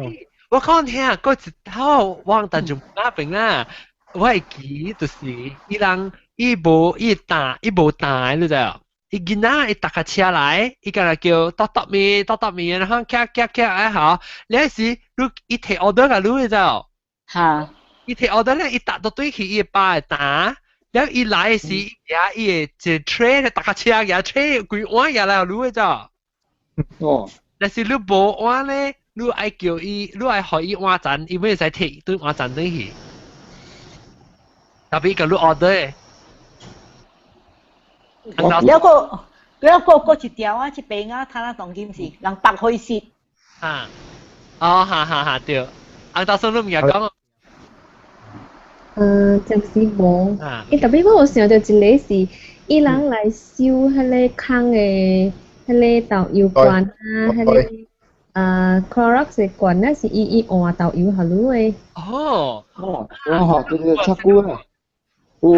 我講聽啊，嗰一頭往但仲那邊啦，我會記就是伊人伊無打，你知啊？伊囡仔伊搭架車來，伊個叫剁麵，然後夾啊好，你係時你伊提 order 個你知啊？嚇！伊提 order 咧，伊搭到對去伊爸打，然後伊來嘅時，伊一 tray 搭架車嘅 tray 規碗嘢來你知啊？但是你無碗咧。你愛叫伊，你愛互伊換잔，伊袂使摕對換잔對去。特別個你 order 嘅。了個一條啊，一邊啊，睇下當今是人白開蝕。哈對。按到時你唔係講。就是冇。特別我想到一個是，伊人來燒迄個空嘅迄個豆油罐啊，迄個。Clorox 嘅罐咧是伊換豆油下滷嘅。對，出菇啊！有，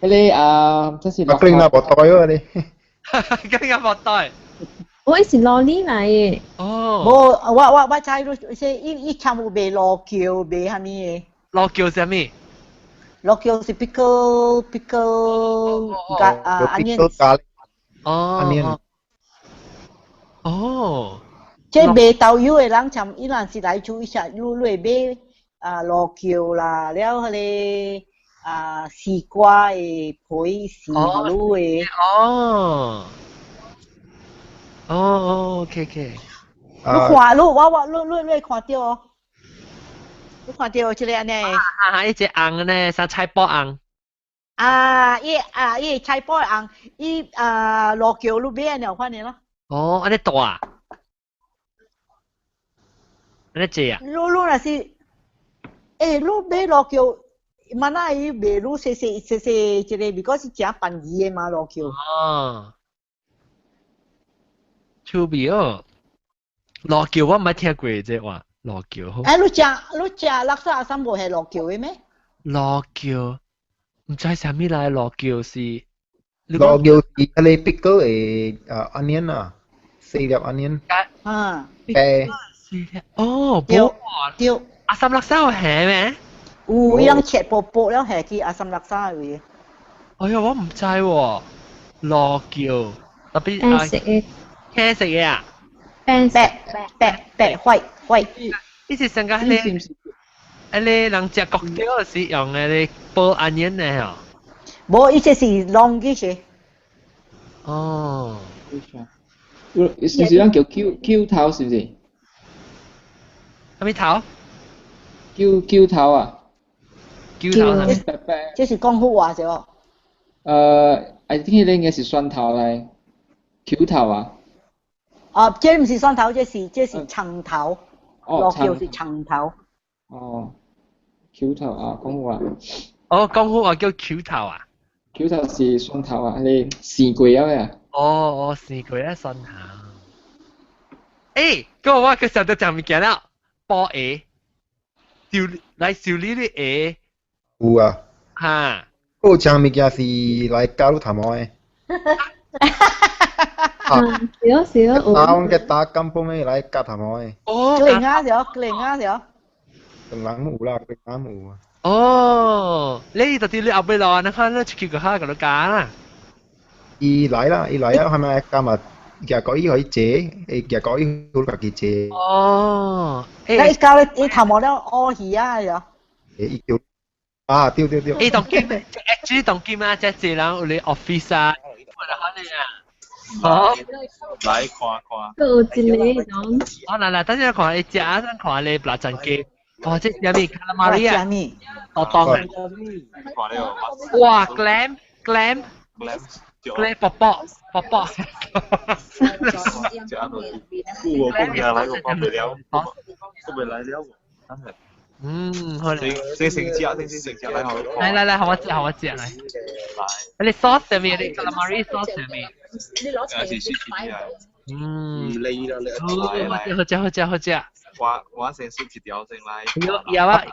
迄個這是白冰啊，薄袋啊你。咁有薄袋。我是羅哩來嘅。我知你，伊全部賣羅橋，賣蝦米嘅？羅橋是咩？羅橋是 pickle onion。onion。即係賣豆油嘅人，伊若是來厝，伊實你買羅橋啦，了迄個絲瓜嘅皮絲滷嘅。OK。你看你看到哦？你看到即個安尼？伊隻紅呢，像菜脯紅。伊菜脯紅，伊羅橋你買安尼有看呢咯？安尼大啊？安尼濟啊？你若是，你買羅橋，乜那伊賣你細一個，because 是正便宜嘅嘛羅橋。趣味哦！羅橋我唔捌聽過啫話，羅橋好。你食垃圾阿三無係羅橋嘅咩？羅橋唔知啥物來羅橋是。羅橋是迄個 pickle 嘅onion 啊。四粒 onion。對。阿三垃圾有蝦咩？有，伊人切薄薄了下去阿三垃圾位。哎呀，我唔知喎。羅橋特別青色嘅。青色嘅啊？白灰。呢是上個迄個人食cocktail嗰時用嘅煲 onion 嘅嗬。冇，伊這是long嘅些。是唔是咱叫 Q 頭是唔是？什麼頭？Q 頭啊？Q 頭這是廣府話啫喎。I think 呢應該是蒜頭嚟。Q 頭啊？這唔是蒜頭，這是長頭。羅橋是長頭。Q 頭啊，廣府話。哦，講好話叫球頭啊？球頭是蒜頭啊，你試過啊？哦，試過啊，蒜頭。誒，嗰我佢成日講物件啦，煲蝦，來燒你啲蝦。有啊。嚇。嗰種物件是來加入頭毛嘅。少，我嘅打金寶咩來加頭毛嘅。哦。零啊少。人冇啦，佢啱冇啊。哦，你到底你後邊落那看那出去個蝦個都加啦。伊來啊，係咪加埋日個伊可以借，日個伊好自己借。哦。你教你頭毛咧屙魚啊又。伊叫啊，對。誒，當今actually 當今啊，即係人有你 office 啊，好。來看。個一個種。來，等陣看你食啊，等看你辣陣雞。哇！即係有咩卡拉瑪利啊？我當係。哇 ！glam 卜卜。我今日來個幫不了，我未來了。好嘞。先食來好。來，好我食來。你 sauce 上面，你卡拉瑪利 sauce 上面。唔理啦，你。好食。我先食一條先來。有啊。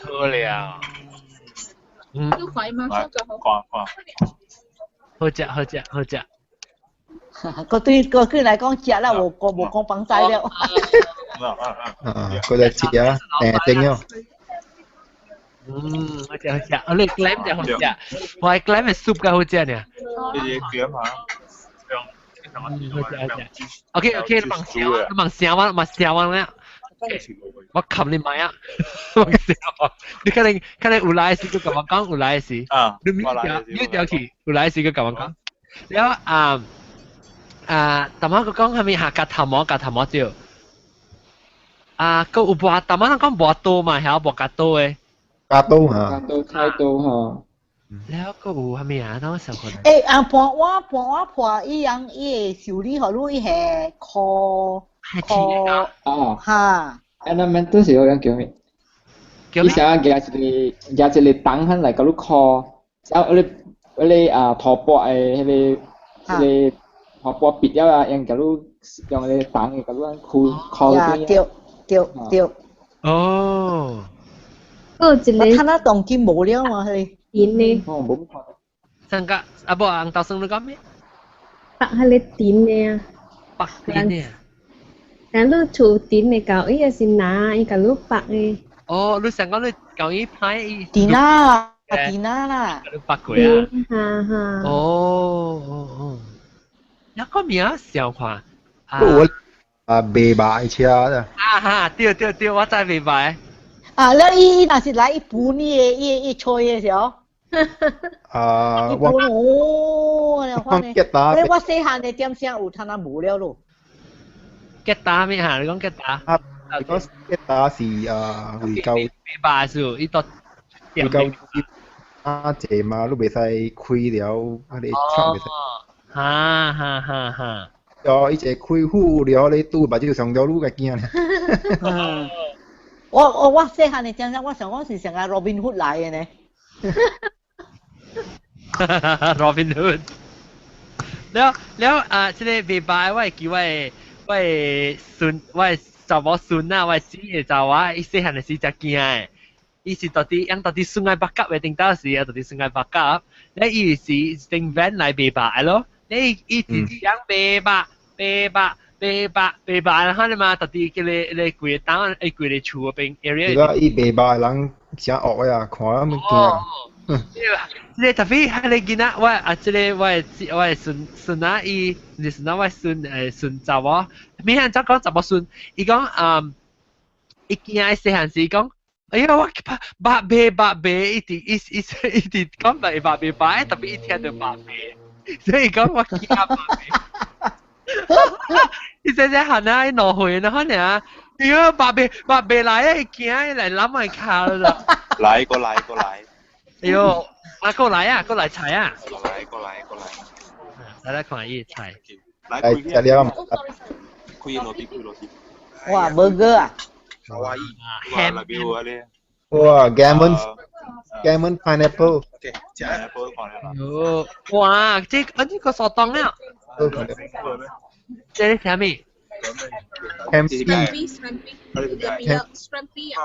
好了。都快嘛，收腳好。好食。個對來講食啦，我冇講綁曬了。佢哋食啊，正咯。好食。你 glam 就好食，我 glam 係 soup 嘅好食呢。你點啊？OK，你問聲啦。我冚你買啊！你可能有來時佢咁樣講，有來時。你唔掉去，有來時佢咁樣講。然後頭先佢講係咪下夾頭毛掉？佢有薄，頭先講薄刀嘛，係有薄夾刀嘅。夾刀嚇。太刀嚇。然後佢有係咪啊？等我想看。伴我破伊樣伊修理好路伊係科嚇。Elemental 是嗰樣叫咩？伊想夾一個檔喺嚟嗰度殼，然後你頭部誒迄個頭部別咗啊，用嗰度用嗰個檔嘅嗰度箍對。哦。個一個。我睇到當機冇了嘛佢。點呢？哦，冇看。上個阿伯紅豆生你講咩？白係你點呢？白點呢？但你做點嘅教，伊個是拿伊個碌白嘅。哦，你想講你教伊派伊。點啦？你白鬼啊？哈。哦。有個名笑話。未白車啊。對，我真係未白。你伊若是來伊補你嘅，伊吹嘅時候。我細漢嘅點聲有睇下冇了咯。吉打咩嚇？你講吉打？你講吉打是回購。未白數，伊度。回購謝嘛，都未使開了，你出未使。哈。哦，伊隻開戶了，你拄目睭上條路個驚咧。我細漢嘅點聲，我想講是成個 Robin Hood 來嘅呢。Robin Hood。แล้ว即係未白，我係叫我係孫，我係查某孫啊，我係死嘅查某，伊細漢嘅時就驚嘅，伊是到底孫愛白鴿嘅定到時啊，到底孫愛白鴿，你伊是定 van 來未白咯，你伊是養未白，然後你嘛到底叫你規個檔，規個厝嗰邊 area。而家伊未白人真惡呀，看咁驚。你特別係你見啊，即係我係孫啊，伊孫啊，我孫查某，咩人講查某孫，伊講伊見細漢時講，哎呀我白，伊啲講白，特別伊聽到白，所以講我見白。伊細漢啊，伊攞回然後呢，哎呀白來啊，伊驚嚟諗埋卡啦。來。哎呦，過來踩啊！過來。來看伊踩。來，食了。開落啲。哇，burger 啊！卡哇伊，哇，那边有咧。哇，gammon pineapple。OK，食 apple 看了啦。哟，哇，這個傻當了。這係啥咪？Scrumpy 啊。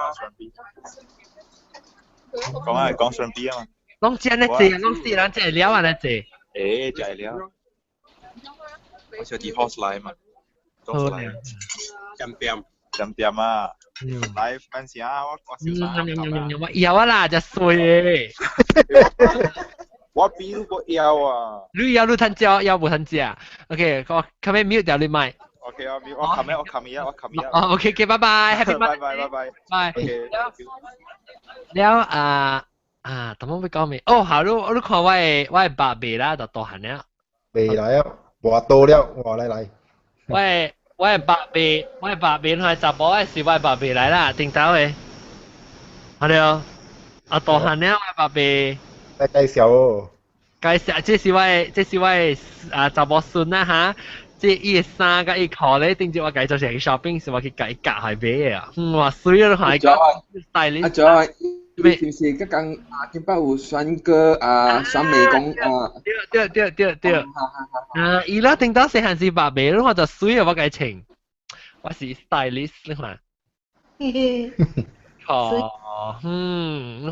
講 Scrumpy 啊嘛。攏食呢隻，攏食人隻料啊呢隻。誒，就係了。我小弟 horse 來嘛。好咧。點啊？live 慢些啊，我我腰啊啦，就衰誒。我比如個腰啊。你腰攤腳，腰冇攤腳。OK，我後面 mute 掉你麥。OK，我冚啊。哦 ，OK，拜拜，Happy birthday，拜。แล้วตอนไม่講咩？哦，好，你看我爸爸啦，就大漢了。未來啊，話到了，我嚟。我爸爸係查甫嘅是我爸爸來啦，頂到嘅。係了，大漢了，我爸爸。嚟介紹哦。介紹，這是我查甫孫啦嚇。即係伊衫甲伊褲咧，頂住我介紹成 shopping，是我去夾係買嘅啊。哇，水啊，係個 stylist。阿左，你是唔是嗰間金巴有選個選美工啊？對。伊拉頂到細漢時爸爸，我就水啊，我介請。我是 stylist，你看。你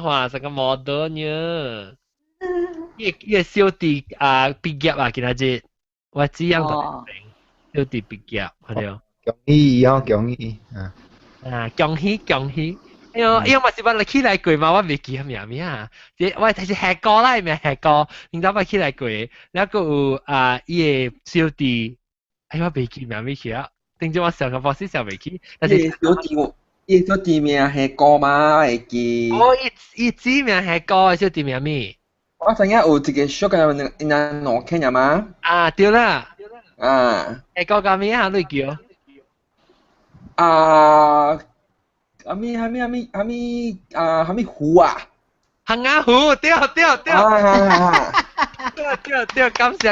看成個 model 呢？伊小弟畢業啊，今仔日。我只樣就小弟畢業，係咯。恭喜恭喜！因為我是我起來過嘛，我未記咩名啊。我係下個啦，咪下個，然後我起來過，然後有伊個小弟，我未記名去啊。定住我上個課時上未記，但是小弟名下個嘛，會記。伊指名下個，小弟名咩？我陣間有一個 show 嘅，你攞聽呀嘛？對啦。下個講咩啊？你叫？係咪湖啊？行啊湖，對。對，感謝。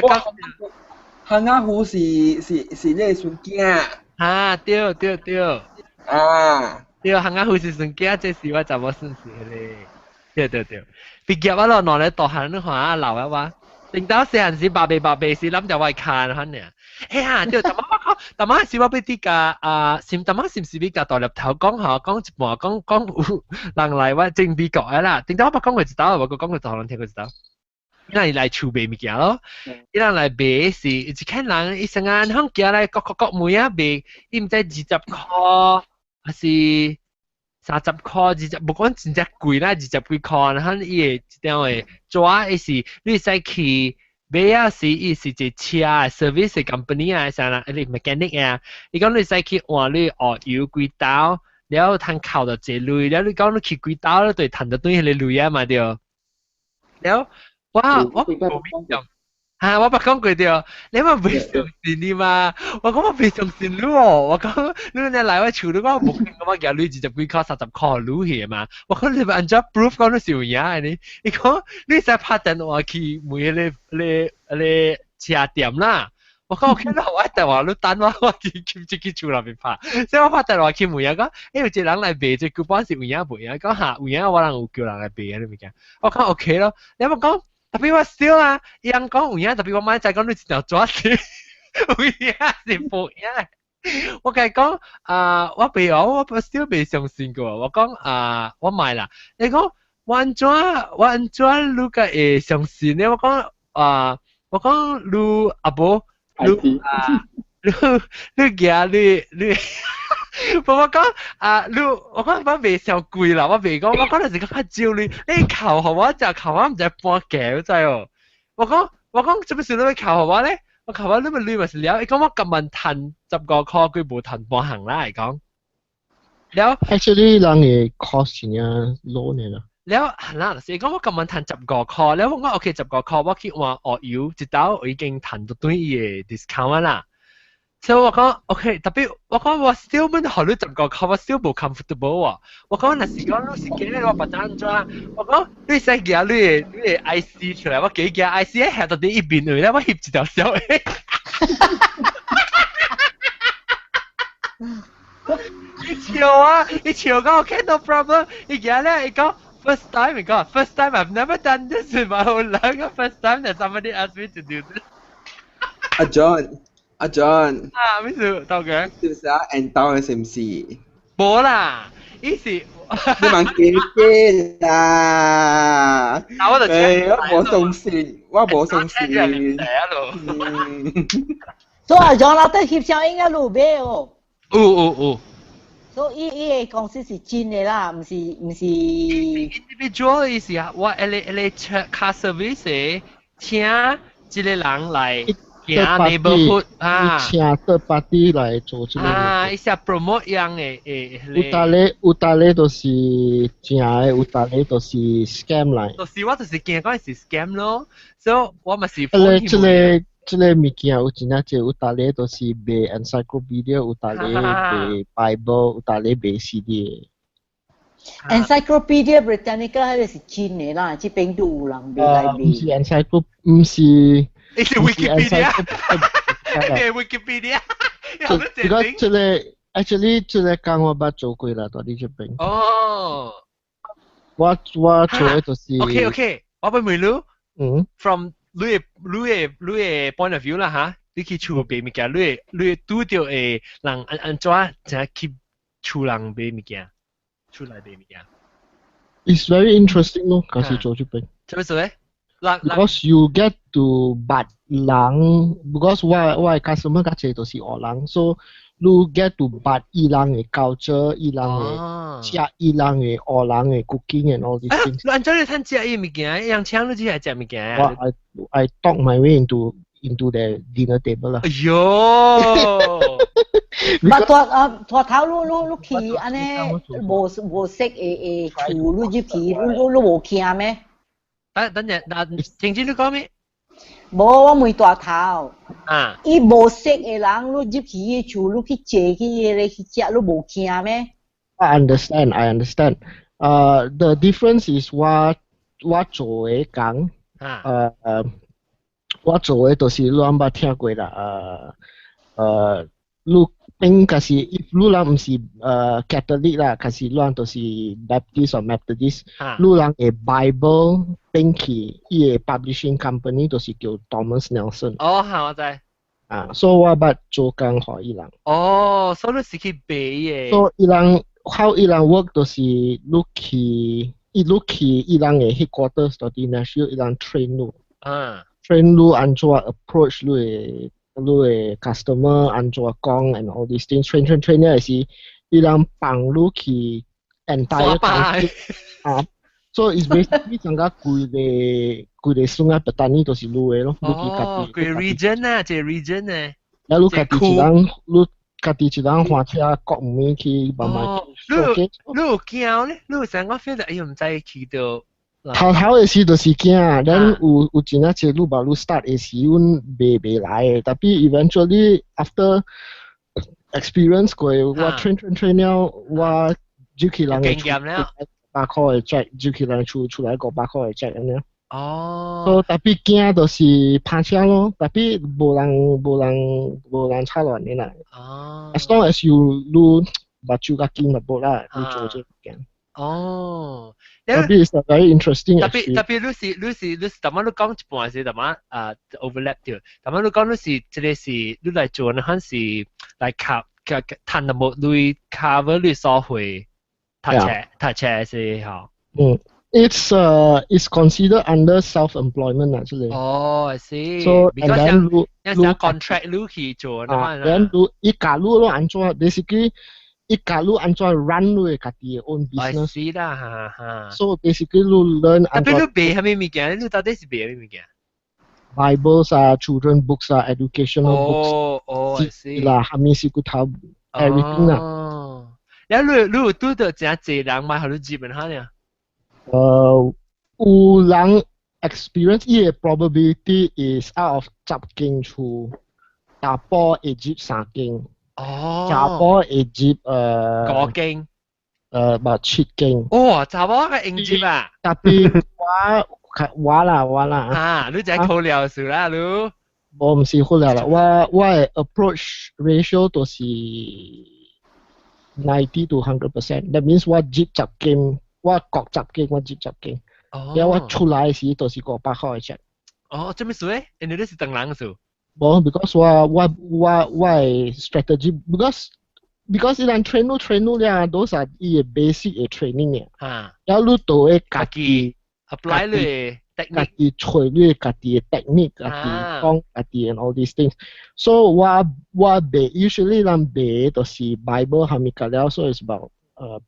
行啊湖是呢船機。對。對，行啊湖是船機，這是我怎麼算是咧？對。畢業我攞嚟大漢，你看啊老啊話，頂到細漢時爸爸是諗就我看佢呢。對，但係是我俾啲個但係是唔是俾個大粒頭講下講一半講人嚟我正美國嘅啦，頂到我講佢知道，我講佢就可能聽佢知道。伊人嚟儲備物件咯，伊人嚟買是一看人一成間行行嚟各每啊買，伊唔知20塊還是30塊，20不管真正貴啦，20幾塊，然後伊個點誒做伊是你使去。買啊是伊是一車 service company 啊，啥啦，你 mechanic 啊，伊講你使去換你學油幾刀，然後攤扣到這類，然後你講你去幾刀，你對攤到對迄個類啊嘛對。然後我我講過對，你咪未相信你嘛？我講我未相信你喎，我講你嚟我厝你講冇見我叫你20幾塊30塊攞去嘛？我講你咪按照 proof 講你少嘢你，你講你使拍電話去每個車店啦。我講我見到我一定話你等我去厝內邊拍，所以我拍電話去每個講，有一個人嚟買這股本是有嘢賣啊，講下有嘢我人有叫人嚟買啊你咪講，我講 OK 咯，你咪講。特別我少啊，伊人講有影，特別我媽仔講你一條抓死，有影是冇影。我佢講我未學，我少未相信過。我講我買啦。你講我安怎你個會相信呢？我講你阿婆，你驚你。我講我講我未上貴啦，我未講，我講你是講照你扣號我就扣我唔知半價，知哦。我講做咩事你會扣號我咧？我扣我你咪亂咪是了。你講我今日賺10個塊，佢冇賺半行啦嚟講。了 ，actually 人嘅 cost 真係 low 呢啦。了係啦，是講我今日賺10個塊，了我 OK 10個塊，我去換學油，直到我已經賺到對嘅 discount 啦。所以我講 OK，特別我講我 still 唔學你10個塊，我 still 冇 comfortable 喎。我講那時講你是幾呢？我不單止，我講你使寄你 IC 出來，我寄 IC 一下到底一邊去咧，我翕一條小嘅。你笑笑啊！你笑講 OK no problem。而家咧，你講 first time，你講 first time I've never done this in my whole life. First time that somebody asked me to do this. 阿 John，咩事？到嘅？是不是啊？人道嘅是唔是？冇啦，呢是。你問幾幾啦？我冇送線，我冇送線。所以阿 John 啦，得協商應該路邊哦。所以伊個公司是真嘅啦，唔是。individual 意思啊，我你卡 service 請一個人來。neighborhood 請third party 來做這個。一下 promote 樣嘅有大咧就是正嘅，有大咧就是 scam 來。就是我就是驚講是 scam 咯，所以我咪是。這個物件有真正濟，有大咧就是賣 encyclopedia，有大咧賣 Bible，有大咧賣 CD。Encyclopedia Britannica 係是真嘅啦，這邊都有人賣來賣。唔是 encyclopedia，唔是。It's Wikipedia. Wikipedia. Because 這個講我捌做過啦，在呢這邊。哦。我做嘅就是。Okay. 我俾問你。From 你嘅 point of view 啦嚇，你去厝買物件，你拄到誒人安怎去厝人買物件，厝內買物件。It's very interesting 咯，嗰時做這邊。做咩做咧？Because you get to 捌人 ，because 我 customer 較濟都是學人 ，so you get to 捌伊人嘅 culture， 伊人嘅食，伊人嘅學人嘅 cooking and all these things。你按照你睇食伊物件，人請你只係食物件。I talk my way into the dinner table 啦。哎呦！大頭你去安尼無識誒厝，你入去你無驚咩？等陣，靜靜你講咩？無，我問大頭。伊無識嘅人，你入去嘅厝，你去坐去嚟去食，你無驚咩 ？I understand. The difference is 我做嘅工，我做嘅就是你捌聽過啦。你邊個是 if 你人唔是Catholic 啦，可是你人都是 Baptist or Methodist， 你人嘅 Bible 邊去伊個 publishing company 都是叫 Thomas Nelson。我知。所以我捌做工互伊人。所以你是去買嘅。所以伊人 how 伊人 work 都是你去伊人嘅 headquarters 到啲 national 伊人 train 你。train 你安怎 approach 你嘅 customer 安怎講 and all these things train 咧是伊人幫你去 entire country so it's basically 整個規個省嘅 petani 都是你嘅咯。規個 region 啊，這 region 咧。你家己一人花車各唔面去慢慢。你有驚咧？你有成個 feel 到哎呦唔知去到。頭嘅時就是驚，then 有真正濟你捌你 start 嘅時阮未來嘅，但係 eventually after experience 過，我 train 了，我就去人嘅8塊嘅 check， 就去人出來個8塊嘅 check 咁樣。所以特別驚就是拍車咯，特別無人插亂嘅啦。As long as you 把手甲緊就冇啦，你做這件。Tapi it's a very interesting experience. Tapi lu si, tama lu講一半是tama overlap 掉。tama lu講你是，這個是你來做呢，可是來賺到冇你 cover 你所會讀車是好。It's considered under self-employment actually. I see. So and then 有 contract 你去做呢嘛。then 你假如你安怎 basically。伊假如安怎 run 你家己嘅 own business， 係啦，so basically 你 learn 安怎。但係你買係咩物件？你到底是買咩物件 ？Bibles 啊 ，children books 啊 ，educational books，啦，下面是個套 everything 啦。然後你有拄到真濟人買，互你接問下呢？有人 experience 伊嘅 probability is out of 10間厝，大波會接3間。查甫會接5間7間。查甫嘅應接啊！特別我啦。你就係好料數啦，你。我唔是好料啦，我嘅 approach ratio 都是90 to 100%。That means 我接集經，我各集經，我接集經。然後我出來時都是500塊嘅 check。哦，做咩事誒？你哋是等人嘅事？冇 ，because 我 strategy because 伊人 train 咧，都係伊嘅 basic 嘅 training 嘅。然後你都會家己 apply 你家己吹你家己嘅 technique， 家己講家己 and all these things。So 我背 usually 人背都是 Bible 下面嘅了，所以是about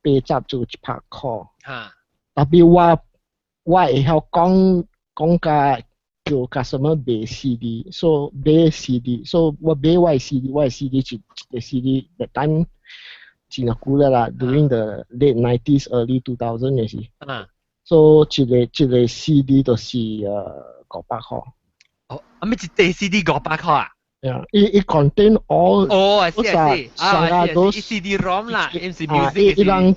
8集就100塊。特別我會曉講甲叫 customer 背 CD，so 背 CD，so 我背我 CD 一個 CD that time 真係久了啦 ，during the late 90s early 2000嘅時。so 一個 CD 都是500塊。哦，咩一個 CD 500塊啊？Yeah, it contain all. Oh, I see. Those CD-ROM 啦，唔是 music。Ilang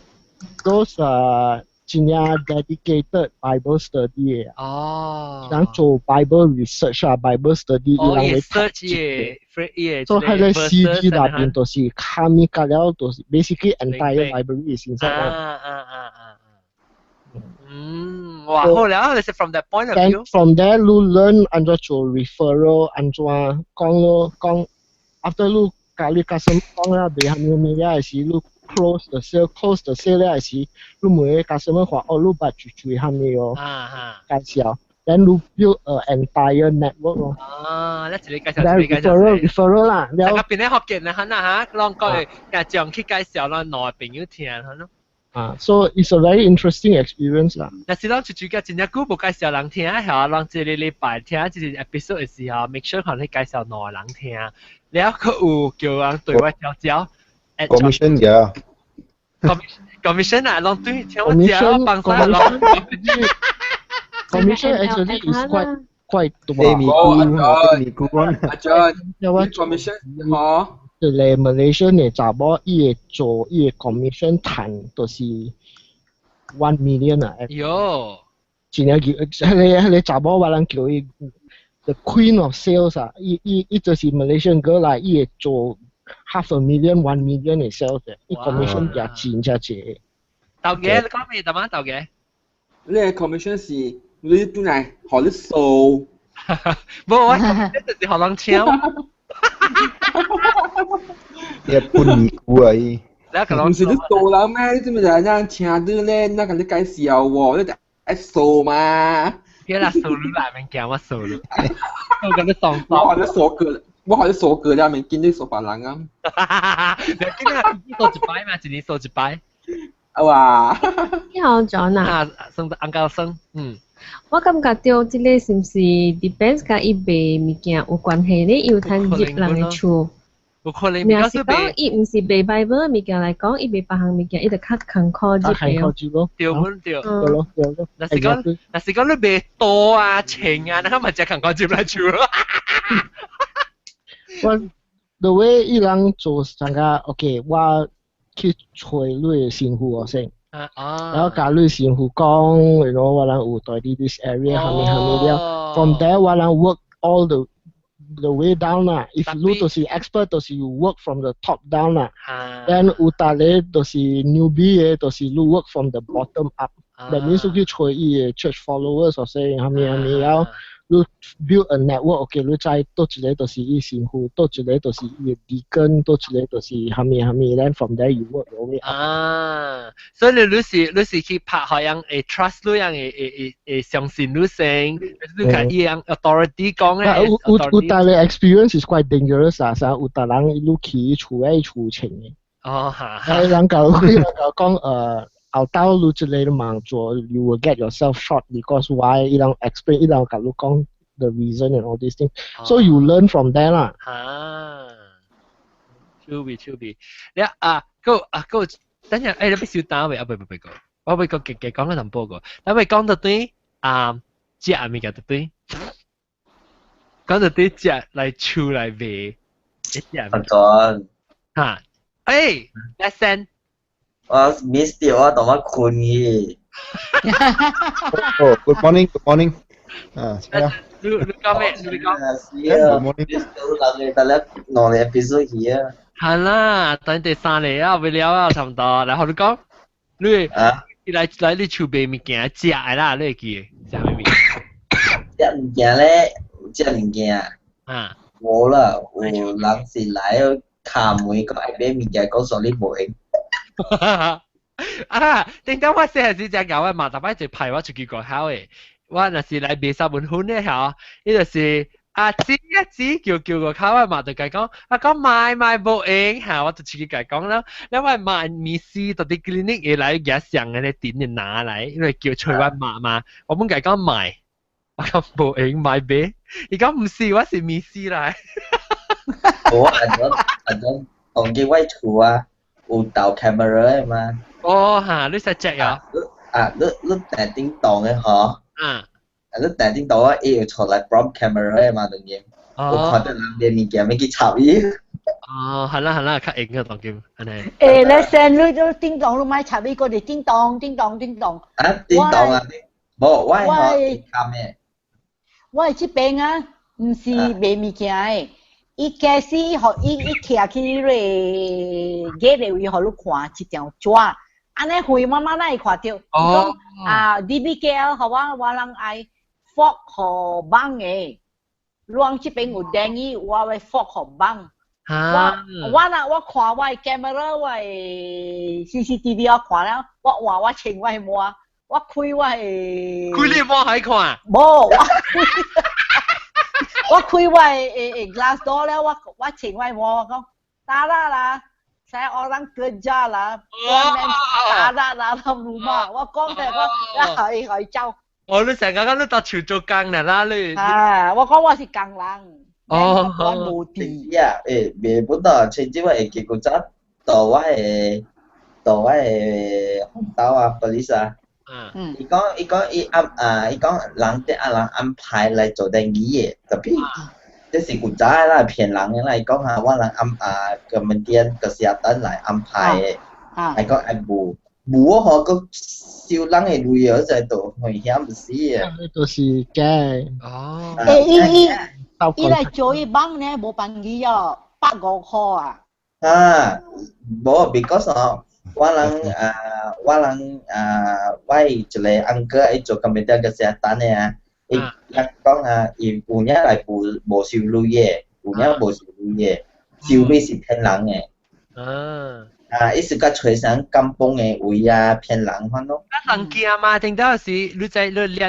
those 真正 dedicated Bible study 嘅。哦。想做 Bible research 啊 ，Bible study 伊人會 search 嘅。所以喺個 CD 入邊都是下面隔了都是 basically entire library 先生啦。哇，好啦，你是 from that point of view。Then from there, you learn 按照做 referral， 按照講 ，after 你教你 customer 講啦，俾下面咧時，你 close the sale 咧時，你每個 customer 話哦，你把住下面哦，介紹 ，then you build an entire network 咯。你自己介紹。referral 啦，然後邊咧學見啊，嚇，啷個嘅將去介紹咯，內朋友聽嚇咯。so it's a very interesting experience 啦。但是咱最近真正久無介紹人聽嚇，咱這個禮拜聽這個 episode 嘅時候 ，make sure 可能介紹內人聽，然後佢有叫人對我調調。commission 嘅。commission 啊，讓對聽我講，幫手咯。commission actually is quite 多。咪commission 嚇。嚟 Malaysia 嘅查某，伊會做伊嘅 commission 賺都是1 million 啊！喲，真係迄個查某話人叫伊 the queen of sales 啊！伊就是 Malaysian girl 啦，伊會做1 million 嘅 sales 嘅，伊 commission 也真正濟。豆嘅，你講咩？豆嘅？你嘅 commission 是你本來學你數，冇我 commission 就是學人請。一般尼姑而已。唔是你做啦咩？你知唔知人家請你咧，那個你介紹喎，你就愛數嘛。佢啦數你啦，咪叫我數你。我咁你當我學你數過啦，咪見你數別人啊。你今日數一擺嘛，一年數一擺。哇！你好，John 啊。生得安高生，我感覺到這個是唔是 depends 甲伊賣物件有關係咧？有通入人嘅厝。有可能，若是講伊唔是賣 Bible 物件來講，伊賣別項物件，伊就較艱苦啲嘅咯。對本對。若是講你賣刀啊、槍啊，那個咪真艱苦入來厝咯。我 the way 伊人做上個 OK， 我去找你嘅師傅先。然後甲你師傅講，我人有在this area 下面了。From there 我人 work all the way down 啦。If 你都是 expert， 都是 you work from the top down 啦。Then 有啲咧都是 newbie 嘅，都是你 work from the bottom up。That means 你去找伊嘅 church followers 或者下面然後你 build a network。OK， 你知多一個都是伊師傅，多一個都是伊嘅deacon，多一個都是下面。Then from there you work your way up。所以你是去拍好樣誒 trust 你樣誒相信你先，你看伊樣 authority 講嘅。有大嘅 experience is quite dangerous 啊！有大人你去厝誒厝情嘅。人講後到你之類嘅忙做 ，you will get yourself shot because why？ 伊人 explain， 伊人甲你講 the reason and all these things。So you learn from there 啦。超別。你個等陣你必須打喂，不講，我會講講個淡薄個，但係講到對食物件就對，講到對食嚟厝嚟賣，食物。嚇，lesson。我 miss 掉啊，同我困嘅。Good morning。係啊。你講咩？你講。Good morning。This 2 episode here。係啦，等第三嚟啊，未了啊，差唔多。然後你講，你嚟你儲備物件食嘅啦，你記食咩物件？食物件咧，食物件啊，冇啦，有人是來卡門個愛買物件，講說你無用。啊，點解我細係時只搞嘅嘛？特別就派我出去個口誒，我若是來買三本款咧嚇，呢就是指叫個口嘅嘛，就計講，講買無用嚇，我就出去計講啦，因為買米絲到啲 clinic 嘢嚟嘅上嘅咧點就拿嚟，因為叫催我買嘛，我本計講買，我講無用買俾，而家唔是我是米絲嚟。我按當機位厝啊，有導 camera 嘅嘛。哦嚇，你實隻啊？你訂叮當嘅嗬？你訂叮當啊，要出來 from camera 嘅嘛，當然。我看到人哋物件咪去插伊。哦，係啦，較型嘅當叫，係咪？你 send 你叮當你買插伊個哋叮當。啊，叮當啊！冇，我係啱嘅。我係這邊啊，唔是買物件嘅。伊開始學伊徛去咧街裡位，互你看一條紙，安尼會慢慢來看到。講DBKL 互我人愛 fork 互幫嘅，讓這邊有電意，我會 fork 互幫。我看我 camera 我 CCTV 我看了，我換我穿我摸，我開我開你摸還看？冇，我開我glass door 咧，我穿我摸講，打啦。saya orang kerja lah, tak ada dalam rumah. 我講嘅我去走。哦，你成日講你搭潮做工人啦，你。我講我是工人。我冇地。未本到前朝會結果咗，到我紅島啊 police 啊。伊講人安排來做定嘢，特別。這是古早啦，騙人嘅啦。伊講下，我人kementerian kesehatan來安排嘅，係講係冇嗬個少人嘅旅遊在度危險唔是啊。都是嘅。哦。伊來做一幫呢，冇辦佢哦，8-5塊啊。冇 ，because 我一個 uncle 喺做 kementerian kesehatan 嘅啊。伊講有影來無收入嘅，有影無收入嘅，收入是騙人嘅。伊是甲找啥甘榜嘅位啊，騙人款咯。人驚嘛，聽到是你掠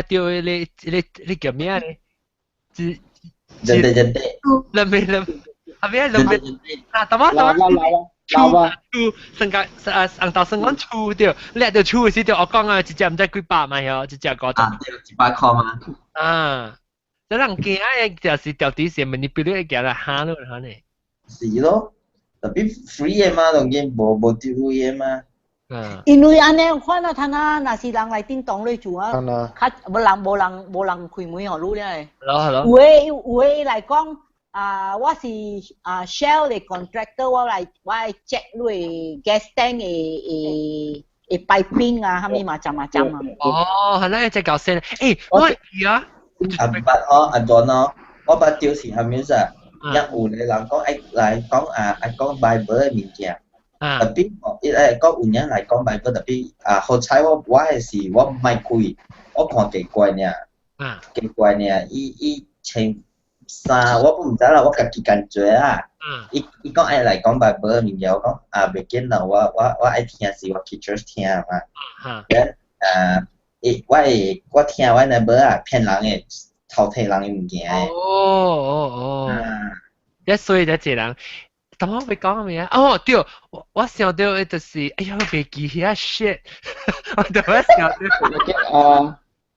到你叫咩咧？人哋。係咩？但老成個紅豆生講厝掉，掠到厝嘅時掉，我講啊，一隻唔知幾百萬喎，一隻嗰種。100塊嘛。這人驚嘅就是掉底線manipulate嘅啦，嚇咯嚇呢。是咯，特別 free 嘅嘛，當然無丟嘅嘛。因為安尼看到他那是人來叮當你做啊，冇人開門學路咧。有嘅來講。我是Shell 嘅 contractor，我來 check 你 gas tank 嘅 piping 啊，蝦米macam啊。哦，係啦，只搞聲。我係啊。阿 John 我把丟是蝦米先？有嘅人講嚟講 Bible 嘅物件，特別講有人嚟講 Bible 特別好彩我係是我唔係開，我看奇怪呢，伊請。我唔知啦，我家己感覺啊。伊講愛來講Bible嘅物件，我講袂緊啦，我愛聽是我去 church 聽嘛。我聽我那本啊騙人嘅，偷睇人嘅物件。一所以就一人，等我會講咩啊？哦，對，我想到嘅就是哎呀，我袂記起啊 shit， 我突然想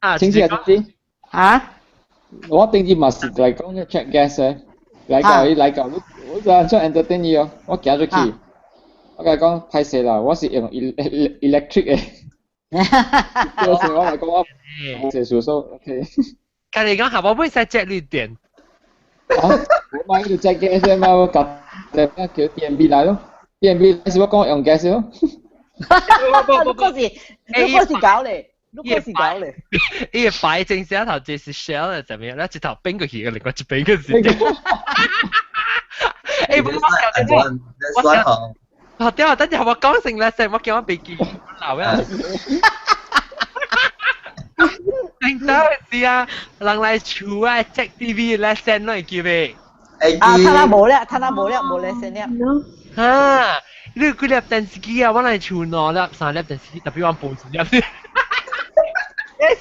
到清晰我定義嘛是嚟講嘅 check gas 嘅，嚟舊，我就想 entertain 你哦，我行咗去，我講歹勢啦，我是用 electric 嘅，嗰時我嚟講我冇寫數數 ，OK。佢哋講下我唔使 check 呢點。我買呢度 check gas 啫嘛，我夾叫 DNB 嚟咯 ，DNB 係我講用 gas 咯。嗰時搞嚟。伊個擺正時一頭就是 Shell 就咩咧？一頭冰過去嘅，另外一邊嘅時。誒，我掉啊！等陣我講成lesson，我叫我俾記鬧啊！正當時啊，人嚟厝啊，check TV lesson 都係叫咩？啊，睇下冇咧lesson 咧。嚇！你佢粒電視機啊，我嚟厝攞粒三粒電視機，特別我報紙粒先。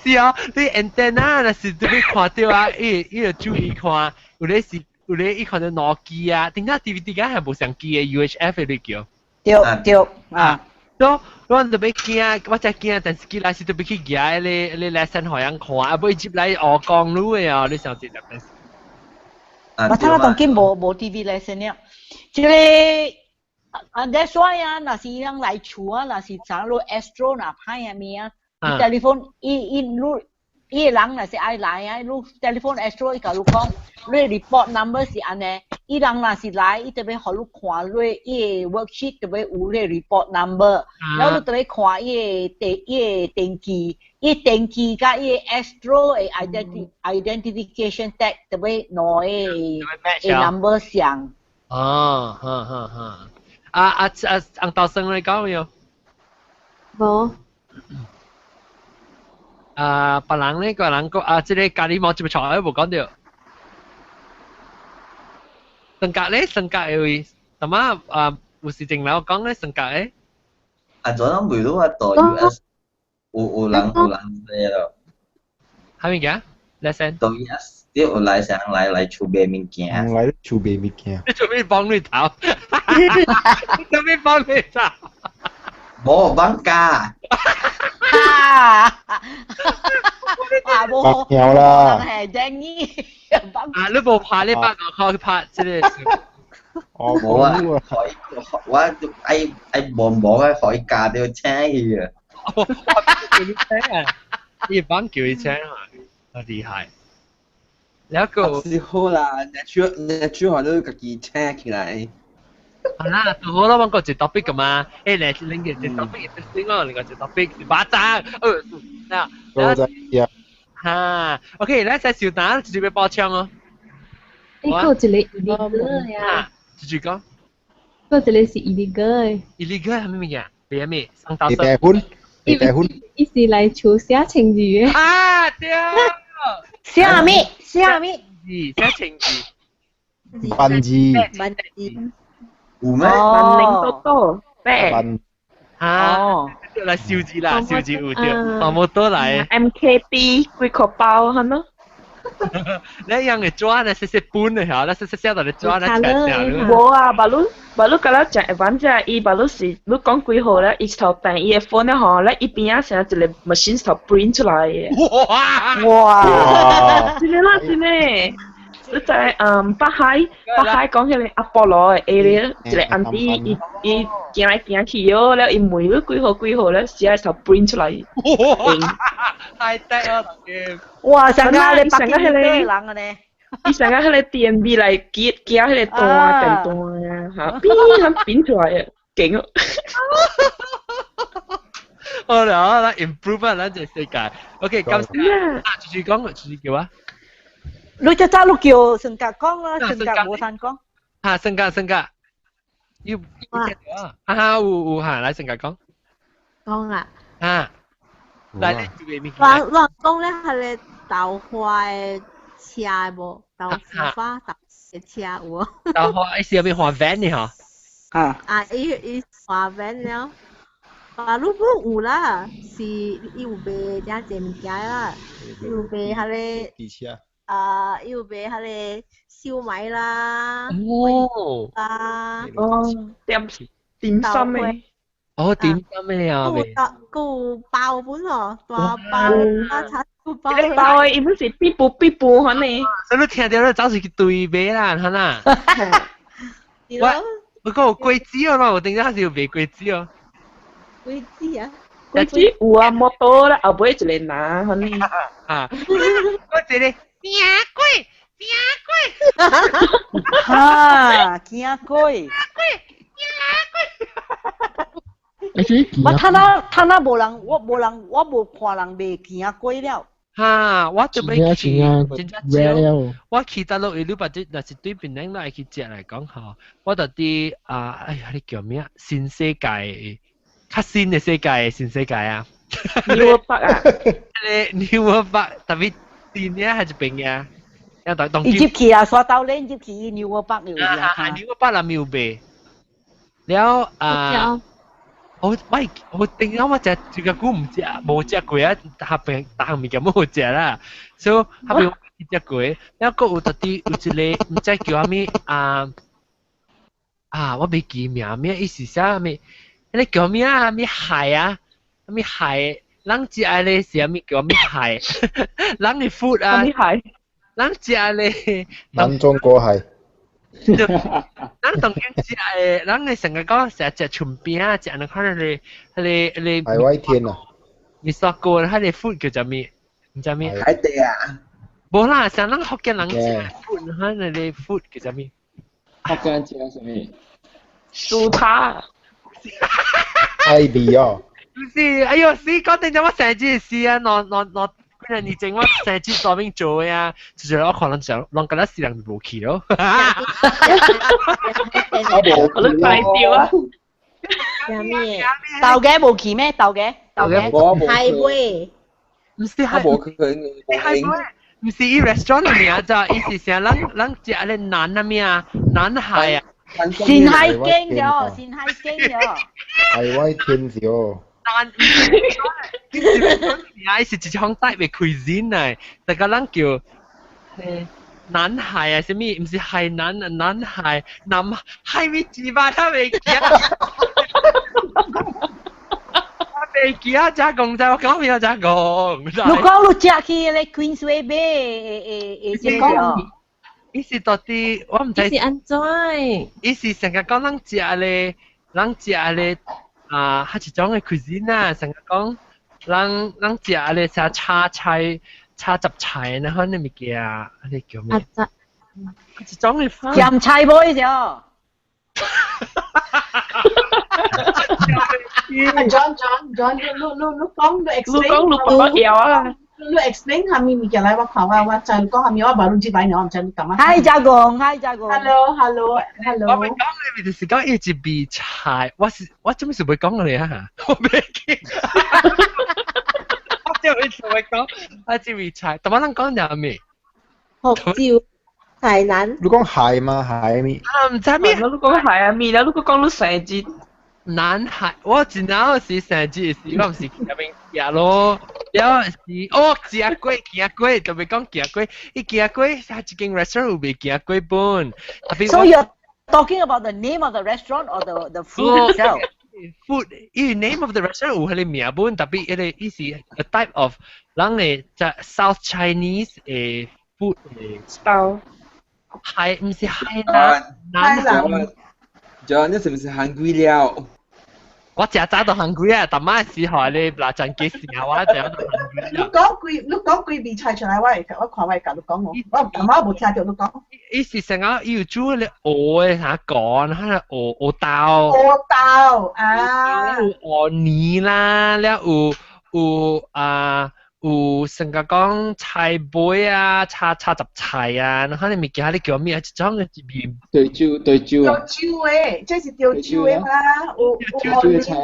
是啊，你 antenna 那是特別看到啊，要注意看，有啲一看到諾基啊，點解 DVD 梗係冇相機嘅 UHF 嚟叫？對啊，都我特別驚，我真驚電視機來是特別去夾你 lesson 好樣看，啊，唔接嚟學講路嘅啊，你想知唔知？我睇下當今冇 TV lesson 咧，即係that's why 啊，那是人來厝啊，那是查路 Astro 那派啊咩啊。telephone 伊人若是愛來啊，你 telephone Astro 伊甲你講，你 report number 是安尼，伊人若是來，伊特別互你看你伊 worksheet 特別有你 report number，然後你特別看伊電機甲伊 Astro 嘅 identification tag 特別攞嘅 number 相。哦，紅豆生你講未有？冇。別人呢個人講即係咖喱貓接錯，冇講到。性格咧，性格係點啊？有事情嚟我講咧，性格咧。昨天未到到 US， 有人嚟咯。係咪嘅？lesson 到 US， 啲有嚟上嚟儲備物件。嚟儲備物件。你做咩幫你頭？做咩幫你頭？冇綁架。冇有啦。係正呢。你冇拍呢班我去拍即係。我冇啊，我愛摸啊，可以嫁掉車去啊。叫佢車啊！一般叫佢車啊，好厲害。有一個。是好啦，你最好都自己車起來。係啦，好啦，揾個隻 topic 㗎嘛。誒，你拎嘅隻 topic，另外另外隻 topic，巴掌。嗱，嚇 ，OK，咧就小蛋直接俾波槍咯。呢個就你 illegal 呀。繼續講。嗰個就你是 illegal。illegal 係咩嘢？俾咩？上刀手。結婚。伊是嚟做寫情字嘅。啊，對。寫咩？寫情字。文字。有咩？文明多多，咩？哦，嚟少字啦，少字有掉，冇多嚟。MKB 幾個包係咯？你樣嘅抓呢，細半嘅嚇，你細到你抓呢，冇啊，巴魯咁啦，就係反正伊巴魯是你講幾號咧，伊頭病伊嘅 phone 咧嗬，咧伊邊啊成日一個 machine 頭 print 出來嘅。哇！真係啦，真係。你就係北海講起嚟阿波羅嘅 area， 一個 auntie 伊行來行去咯，แล้ว伊每個幾號咧，時係頭 print 出嚟。太得啊！同佢。哇！上家你北京啲人嘅咧，伊上家迄個 DMB 嚟夾迄個單電單啊，嚇，邊變出來嘅，勁啊！好啦，improve 啊，咱隻世界。OK，咁繼續講，繼續叫啊。你就走路叫性格講啦，性格冇散講。嚇，性格，要有嚇，來性格講。講啊。嚇。來你做咩物件？亂講咧係你豆花嘅車無，豆腐花豆嘅車有。豆花，伊是有咩花 van 呢？嗬。啊，伊花 van 了。啊，你不有啦，是有賣啲物件啦，有賣迄個。機車。要俾下你燒賣啦，點心嘅，點心嘅啊，個包本喎，大包叉個包，呢包嘅，伊本是必補可能。所以你聽到咧，走去對賣啦，係嘛？我講貴子哦，我定咗係要賣貴子哦。貴子啊？貴子有啊，摩托啦，後尾一個拿，可能。我這裡。驚貴，嚇驚貴，我睇那無人，我無看人賣驚貴了。哈，我就要去，真正我去大陸，你把這那是對邊人來去食嚟講嚇，我就啲哎呀，你叫咩？新世界，較新嘅世界，新世界啊 ，New Park 啊，New Park，特別新嘅係一邊嘅，有當伊入去啊，刷到咧入去 New Park 嚟啊，New Park 啦廟貝，了我定咗我只自己估唔知啊，冇食過啊，下邊但係冇食啦，所以下邊我食過，然後有特啲有一個唔知叫咩我未記名咩意思啥咩，你叫咩啊咩蟹啊咩蟹，人食咧是咩叫咩蟹，人嘅 food 啊，人食咧，人中國蟹。咱當然食誒，咱誒成日講成日食春餅啊，食你看你海外天啊，你說過佢哋 food 叫做咩？唔知咩？海地啊！冇啦，成咱福建人食 food，佢哋 food 叫做咩？福建人食什麼？酥塔。海地哦。唔是，哎呦，死講定咗我成日試啊，我。嗰陣你正我成日上面做啊，就我可能想讓嗰啲事人冇去咯。我都快掉啊！有咩？豆嘅冇去咩？豆嘅係會，唔是係唔是依 restaurant 裏面啊？就意思係人食咧南啊咩啊，南海啊。先係經咗，先係經咗。海外天咗。係是一種特別 cuisine 嚟，大家人叫南海啊，什麼？唔是海南啊，南海咪字吧？他未記啊，未記啊！咋講咋？我講咩咋講？你講你食去咧 Queensway Bay 誒講，伊是到底我唔知。伊是安怎？伊是成日講人食咧。係一種嘅 cuisine 啊，成日講人食咧食炒菜、炒雜菜，你看你咪叫你叫咩？一種嘅飯。鹹菜妹咗。John，你講你 explain 下面物件來，我看我就講下面我唔知擺你，我唔知你咁啊。Hi 家公。Hello。我咪講你咪就是講一隻味菜，我做咩事會講你啊？我未記。我就會講一隻味菜，但我能講有咩？紅椒、海南。你講蟹嗎？蟹咩？唔知咩？你講蟹啊咩？你講你成隻。南海，我只能是成隻是，我唔是入邊食咯。有是食過，特別講食過，伊食過係一間 restaurant 有未食過本。So you're talking about the name of the restaurant or the food itself? Food, the name of the restaurant 有佢哋名本，特別伊是 a type of 人嘅即 South Chinese 嘅 food style。係唔是海南？John， 你是唔是韓國料？我食早到韓國啊，但係時候你嗱陣幾時啊？我食到韓國。你講幾味菜出來，我看我教你講我琴晚冇聽到你講。伊是成日要煮咧鵝嘅嚇講，嚇鵝豆。鵝豆啊！有鵝泥啦，了有成日講菜貝啊，炒雜菜啊，然後你咪叫你叫咩？一種嘅面。對椒啊！對椒誒，即是對椒誒嘛，對椒嘅菜。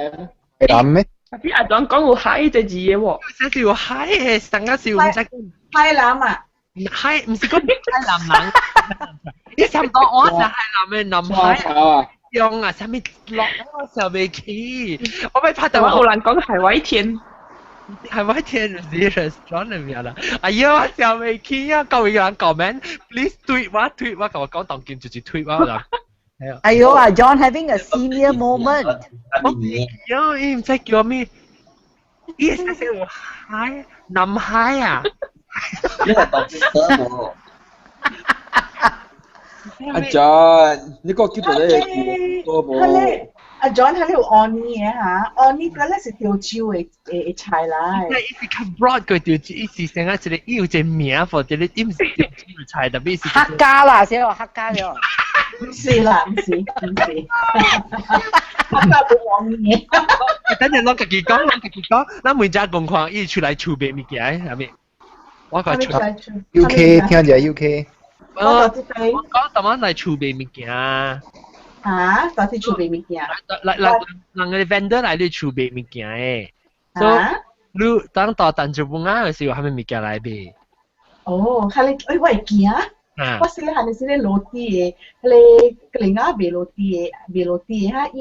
南咩？啲阿長講有海隻字嘅喎。即係有海嘅，成日是唔知。海南啊？海唔是講海南人。你差唔多我係海南嘅南海。用啊，上面落嗰個時候未起，我咪拍到好難講海外天。係咪天是 restaurant 裏面啦？哎呀，小未起啊！各位人 comment，please tweet 我，同我講當件就是tweet 我啦。哎呦啊 ，John having a senior moment。喲，你唔使叫咩？依係寫海南海啊！呢係當件乜？阿 John，你個叫做咧個噃。阿 John 喺呢度按呢嘢嚇，按呢個咧是條椒嘅菜啦。伊是較 broad 個條椒，伊是成日一個有隻名，或者你唔是條椒菜，特別是客家啦，寫話客家咗。唔是啦，唔是。客家冇按嘢。等陣我自己講，咱每家公況伊出來儲備物件係咪？我個出 UK 聽者 UK。我講特晚嚟儲備物件啊。嚇，到時儲備物件。人哋 vendor 嚟你儲備物件誒。所以你當到等住半啱嘅時候，係咪物件嚟備？哦，係你我會見啊。我細漢嗰時咧落地嘅，嗰啲啱賣落地嘅嚇，伊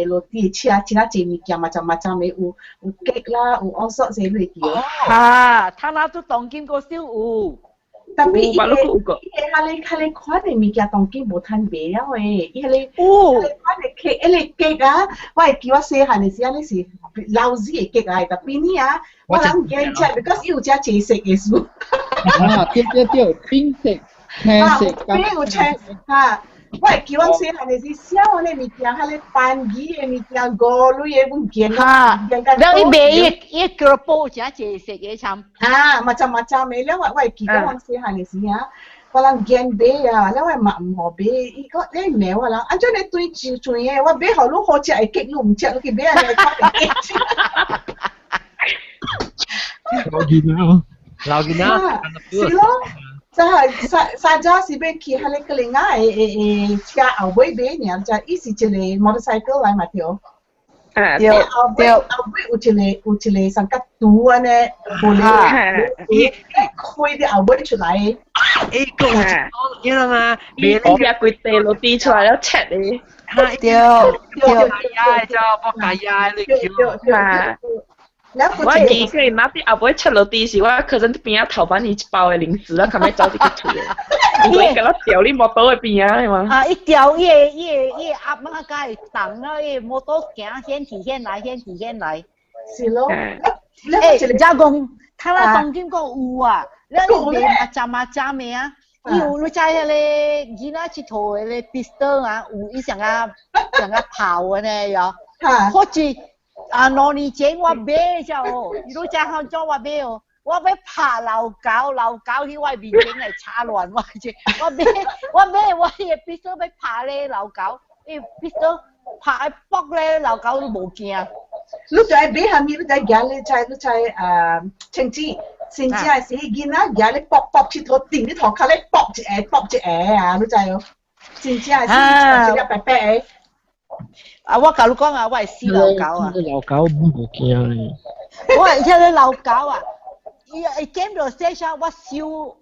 個落地車，其他濟物件嘛，就咪有雞啦，有all sorts嘅類嘅。嚇，他那都當見過少有。特別伊個佢哋款嘅物件當見無攤賣了誒，伊佢款嘅雞啊，我係記我細漢嗰時啊，你是老子嘅雞啊，特別呢啊，我諗唔驚食 ，because 有隻青色嘅樹。啊，對，冰色。邊有青嚇？我係叫我細漢嗰時小嘅物件，係你番薯嘅物件，五類嘅物件啊。แล้วอีเบย์กระโปรงจะเจสิกเอชัมmacam嘅，แล้ว我係叫我細漢嗰時啊，我諗見貝啊，แล้ว我嘛唔學貝，伊個你咩話啦？安怎你對住住嘅？我貝好你好食嘅，你唔食，你貝啊你老見啦，是咯。就係三隻是要去喺你個另外誒車後尾買呢，就伊是一個 motorcycle 來嘛條。對。後尾有一個上個တူ安尼，玻璃，伊開啲後尾出來。你諗下，你隻佢地落地出來了切你。對。就博解呀，你叫。我記佢那啲阿妹出落地時，我可能邊啊頭版一包嘅零食啦，咁樣走啲佢出嚟，唔會咁樣掉你摩托嘅邊啊，係嘛？啊！一掉伊阿媽家係等啦，伊摩托行先提先來，是咯。誒，家公，他那當今個有啊，你嘛站嘅啊，有你在迄個囡仔佚佗嘅咧 pistol 啊，有伊上啊跑嘅呢，有，好似。啊，2年前我買咗哦，你知香港我買哦，我要拍老狗去外面整嚟叉亂我啫，我嘅必須要拍咧老狗，伊必須拍搏咧老狗都冇驚。你在買下面，你在家你在甚至係死囡仔，家你搏切頭頂啲頭殼咧搏一下啊，你知哦，甚至係死一白嘅。啊！我甲你講啊，我係死老狗啊！老狗冇驚嘅。我係聽你老狗啊！伊 game 到 stage 我燒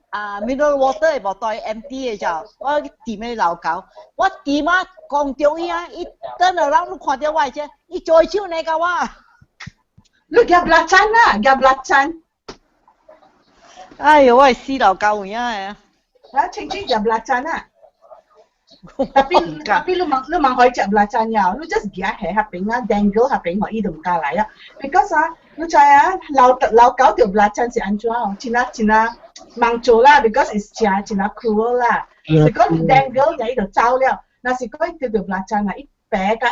mineral water 係無袋 empty 嘅咋，我掂你老狗，我掂啊講中伊啊，伊等下人都看到我啫，伊再手你個我。你夾辣哎呦，我係死老狗樣嘅。啊，清夾辣針啊！tapi lu mang koi cak belacanya lu just dia he haping ah dangle haping ho i dum ka lai ah because lu cai lau kau tu belacan si anjua China mang cho la because it's China cruel la because dangle ya i do chao liao na si koi tu belacan ah i bé ka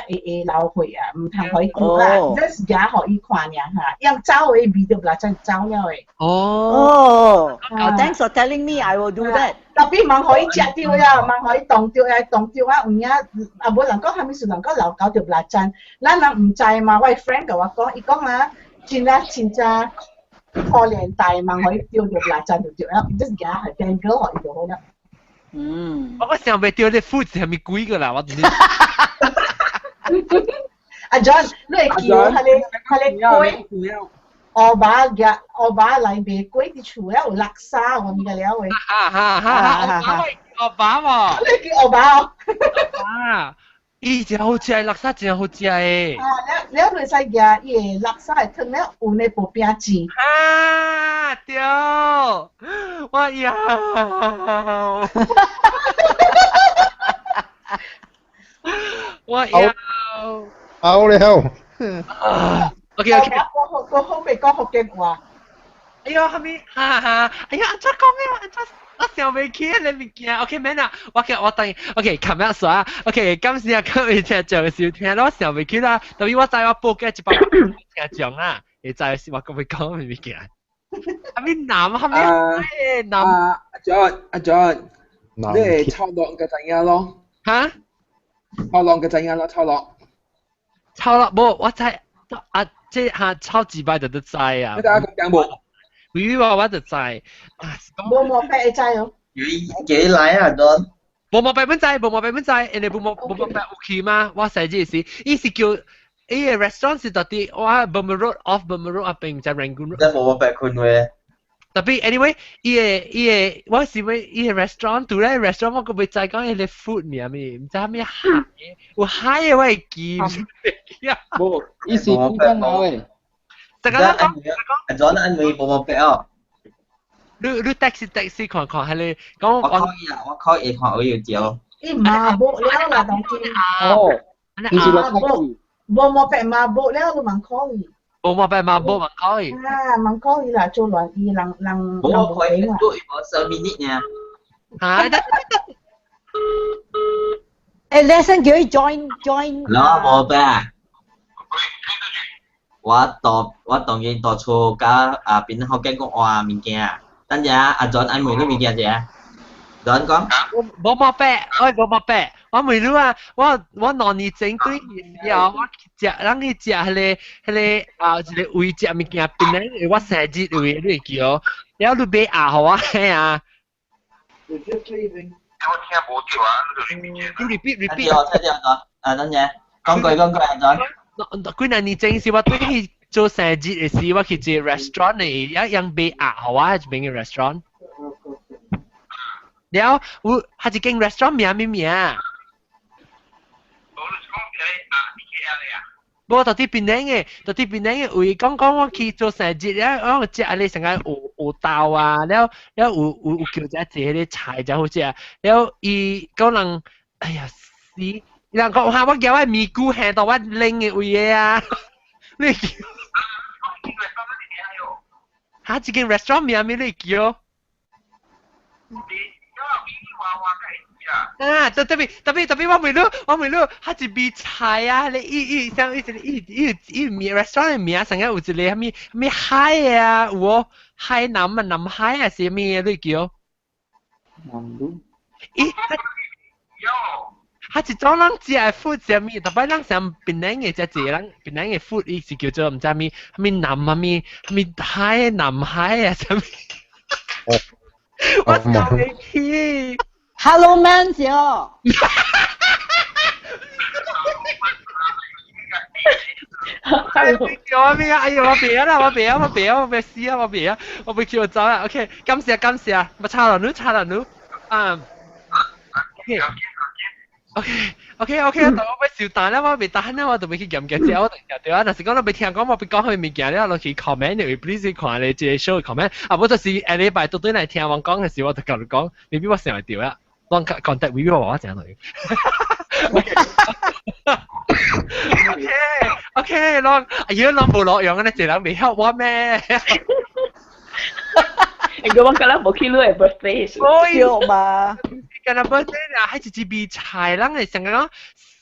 lau hui ah 唔通可以講啦 just dia ho i 看呀哈yang chao e bi tu belacan chao liao e thanks for telling me I will do that tapi mang可以食掉呀，mang可以當掉啊，有影啊，無人講係咪是人講老狗條辣針，咱人唔知嘛。我 friend 甲我講，伊講啊，真可憐大mang可以掉條辣針就掉啦，唔知而家係變咗學就好啦。我想未掉啲褲子係咪貴㗎啦？我阿 John， 你係叫係你貴？我把嚟賣龜啲厝咧有垃圾我咪嘅了喂。我把喎。你叫我把哦。伊真好食，垃圾真好食誒。你你使嘅伊垃圾係吞咧有呢部餅錢。對，我要。我要。好了。OK，我好未講福建話。哎呀，後面哎呀，再講咩？我想未起你物件。OK，免啦，我等。OK，琴日說啊。OK，今時啊，今日聽講少聽咯，想未起啦。特別我知我報嘅一百聽講啊，你知是我咁會講咩物件？後面南後面南。阿 John， 你係抄落嘅陣呀咯？嚇？抄落嘅陣呀咯，抄落，冇，我知啊。即係超級白的都知啊！你大家講冇？我就知。冇白會知哦。幾奶啊，Don？冇白本制，人哋冇白有去嘛？我細隻時，伊是叫伊個 restaurant 是到底我 Burma Road off Burma Road 啊邊在 Rangoon Road。即係冇白坤嘅。特別 anyway，伊個我是咪伊個 restaurant 度咧 restaurant 我個未知講伊個 food 咩咩，唔知咩蟹，有蟹嘅我係見。冇，伊是邊間啊喂？大家講，John anh vì bộ bè à? Lu taxi 看係你講我可以學我要照。伊麻木了啦，當今。哦，你是落冇白麻木了，都蠻可以。冇白麻木蠻可以。啊，蠻可以啦，做來伊人。冇可以，都10 minute 呢。係得。誒 ，lesson 叫佢 join。攞冇白。我當然到處甲邊學緊講話物件，等陣阿 John 愛問你物件啫。John 講。冇白，冇白，我問你啊，我攞你整對嘢啊，我食，人去食迄個一個位食物件，邊咧我成日位你叫，然後你買牙好啊，係啊。我聽冇掉啊，repeat。等陣，講句阿 John。佢那你正是話對去做生日嘅時，我去做 restaurant 嚟，一樣俾壓好啊，係邊個 restaurant？然後我係一間 restaurant 名啊？冇到底邊嘅位講我去做生日，然後我食你成間有豆啊，然後有叫隻嗰啲菜就好食，然後伊講人，哎呀死！人講話我叫我咪咕行到我拎嘅位嘢啊！你叫嚇一間 restaurant 名你叫？啊！特別我未รู้嚇一味菜啊！你伊名 restaurant 嘅名成日有一個咩海啊？有海南海啊？是咩你叫？南都。咦？係一種人食嘅 food 是咩？特別人想檳榔嘅只人檳榔嘅 food 伊是叫做唔知咩南啊咩海南海啊什麼？我講你去 ，Hello man 咗。我咩啊？哎呀，我別啦，我別試啊，我別叫我走啦。OK， 感謝，我差了你啊。OK， 我要小蛋啦，我未蛋啦，我就未去撳嘅啫，我對啊，但是講你未聽講，我別講佢物件咧，落去 comment， 你 please 看你即係 show comment， 啊，我就是下禮拜到對嚟聽我講嘅時，我就同你講，未必我成日掉啦，當 contact review 我成日OK， 攞，如果攞冇落樣咧，就諗未 help 我咩？你講緊啦，冇 kilo 係 birthday， 叫嘛？今日 birthday 啊，係一味菜，人哋成日講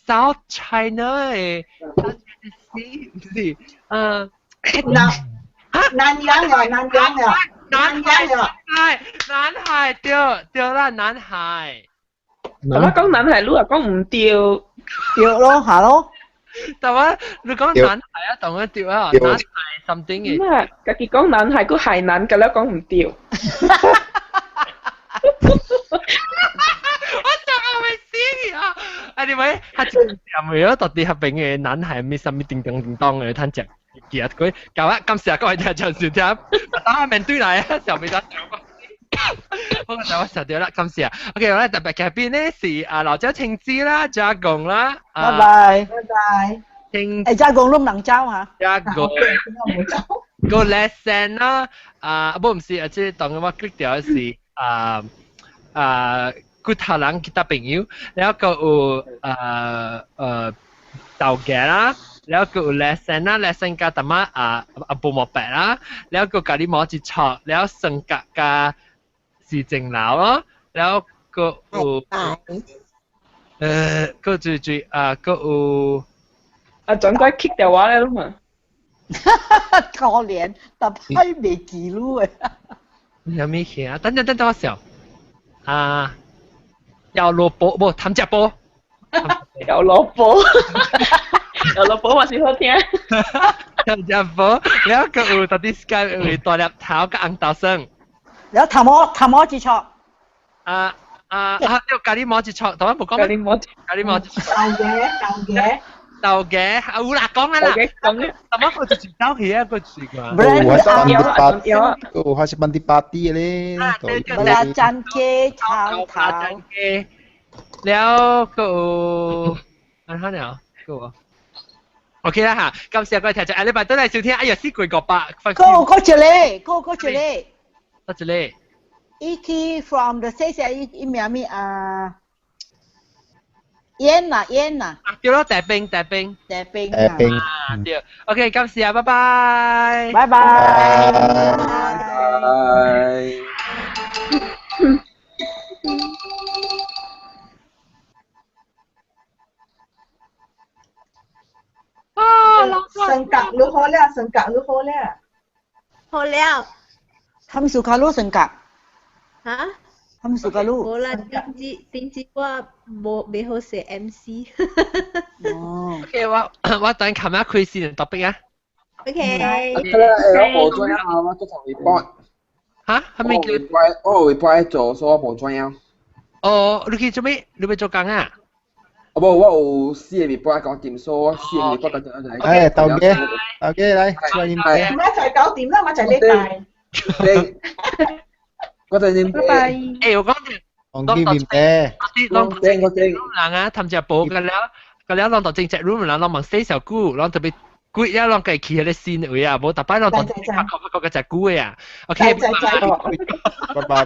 South China 嘅，唔是，南洋啊，南海對啦，南海。咁我講南海，你話講唔掉咯，下咯。但係你講南海啊，同佢掉啊，南海 something 嘅。咁啊，家己講南海，個海南嘅咧講唔掉。我想我咪死啊！anyway， 佢就係為咗到底係邊嘅南海咩什麼叮當嘅攤隻嘢佢搞啊！今時啊，各位聽眾收聽，打面對嚟啊，上面得。好，就我實掉啦，今時啊 ，OK， 我咧特別嘅邊咧是啊老周青枝啦，加貢啦，拜拜。誒，加貢都唔能招嚇。加貢個 lesson 啦，唔是啊，即係當我 click 掉是骨頭人其他朋友，然後個有豆嘅啦。แล้วก็เลสเซนนะเลสเซนก็ทำมาปูหมอแปะละแล้วก็การที่หมอจิตช็อตแล้วสังกัดกับสีจิงแล้วแล้วก็ก็จุยก็準該 kick 掉我咧嘛可憐但係未記錄誒有咩嘢啊？等我笑有蘿蔔冇貪隻波有蘿蔔有蘿蔔我先好聽就冇，แล้วก็有到啲 Skype 有大粒頭個紅豆聲。แล้วทำ乜จีชอบ呢個咖喱摸住錯，當然冇講。咖喱摸住錯。豆嘅，有啦，講啦。講嘅。怎麼佢就走起啊？佢住㗎。還是班啲 party 咧。belacan ke 炒頭。แล้วก็อันนั้น啊，個。OK 啦嚇，今次我哋聽咗禮拜都係少聽，哎呀死攰個八。嗰隻咧，嗰隻咧。嗰隻咧。Iki from the six Miami Yen 啊。叫咯，大冰。對 ，OK， 今次啊，拜拜。拜拜。性格如何咧？好了。他們suka lu 性格。嚇？他們suka lu。冇啦，點知我冇好寫 MC。OK， 我等琴日開先topic 啊。OK。我冇專業，我做同 report。嚇？係咪叫？我 report 做，所以我冇專業。哦，你去做咩？你要做工啊？我有4個 report 講掂數，4個 report 講掂嚟。豆嘅嚟，出嚟點？咪一齊搞掂啦，咪一齊呢大。嗰陣點？拜拜。誒，我講住。講見面嘅。我人啊，ทำ隻布กันแล้วลองต่อจริงจะรู้เหมือนเราลองมัน stay 小姑，ลอง特別姑一ลอง計企喺啲線位啊，冇特別ลองต่อจริง拍個隻姑嘅啊。OK。拜拜。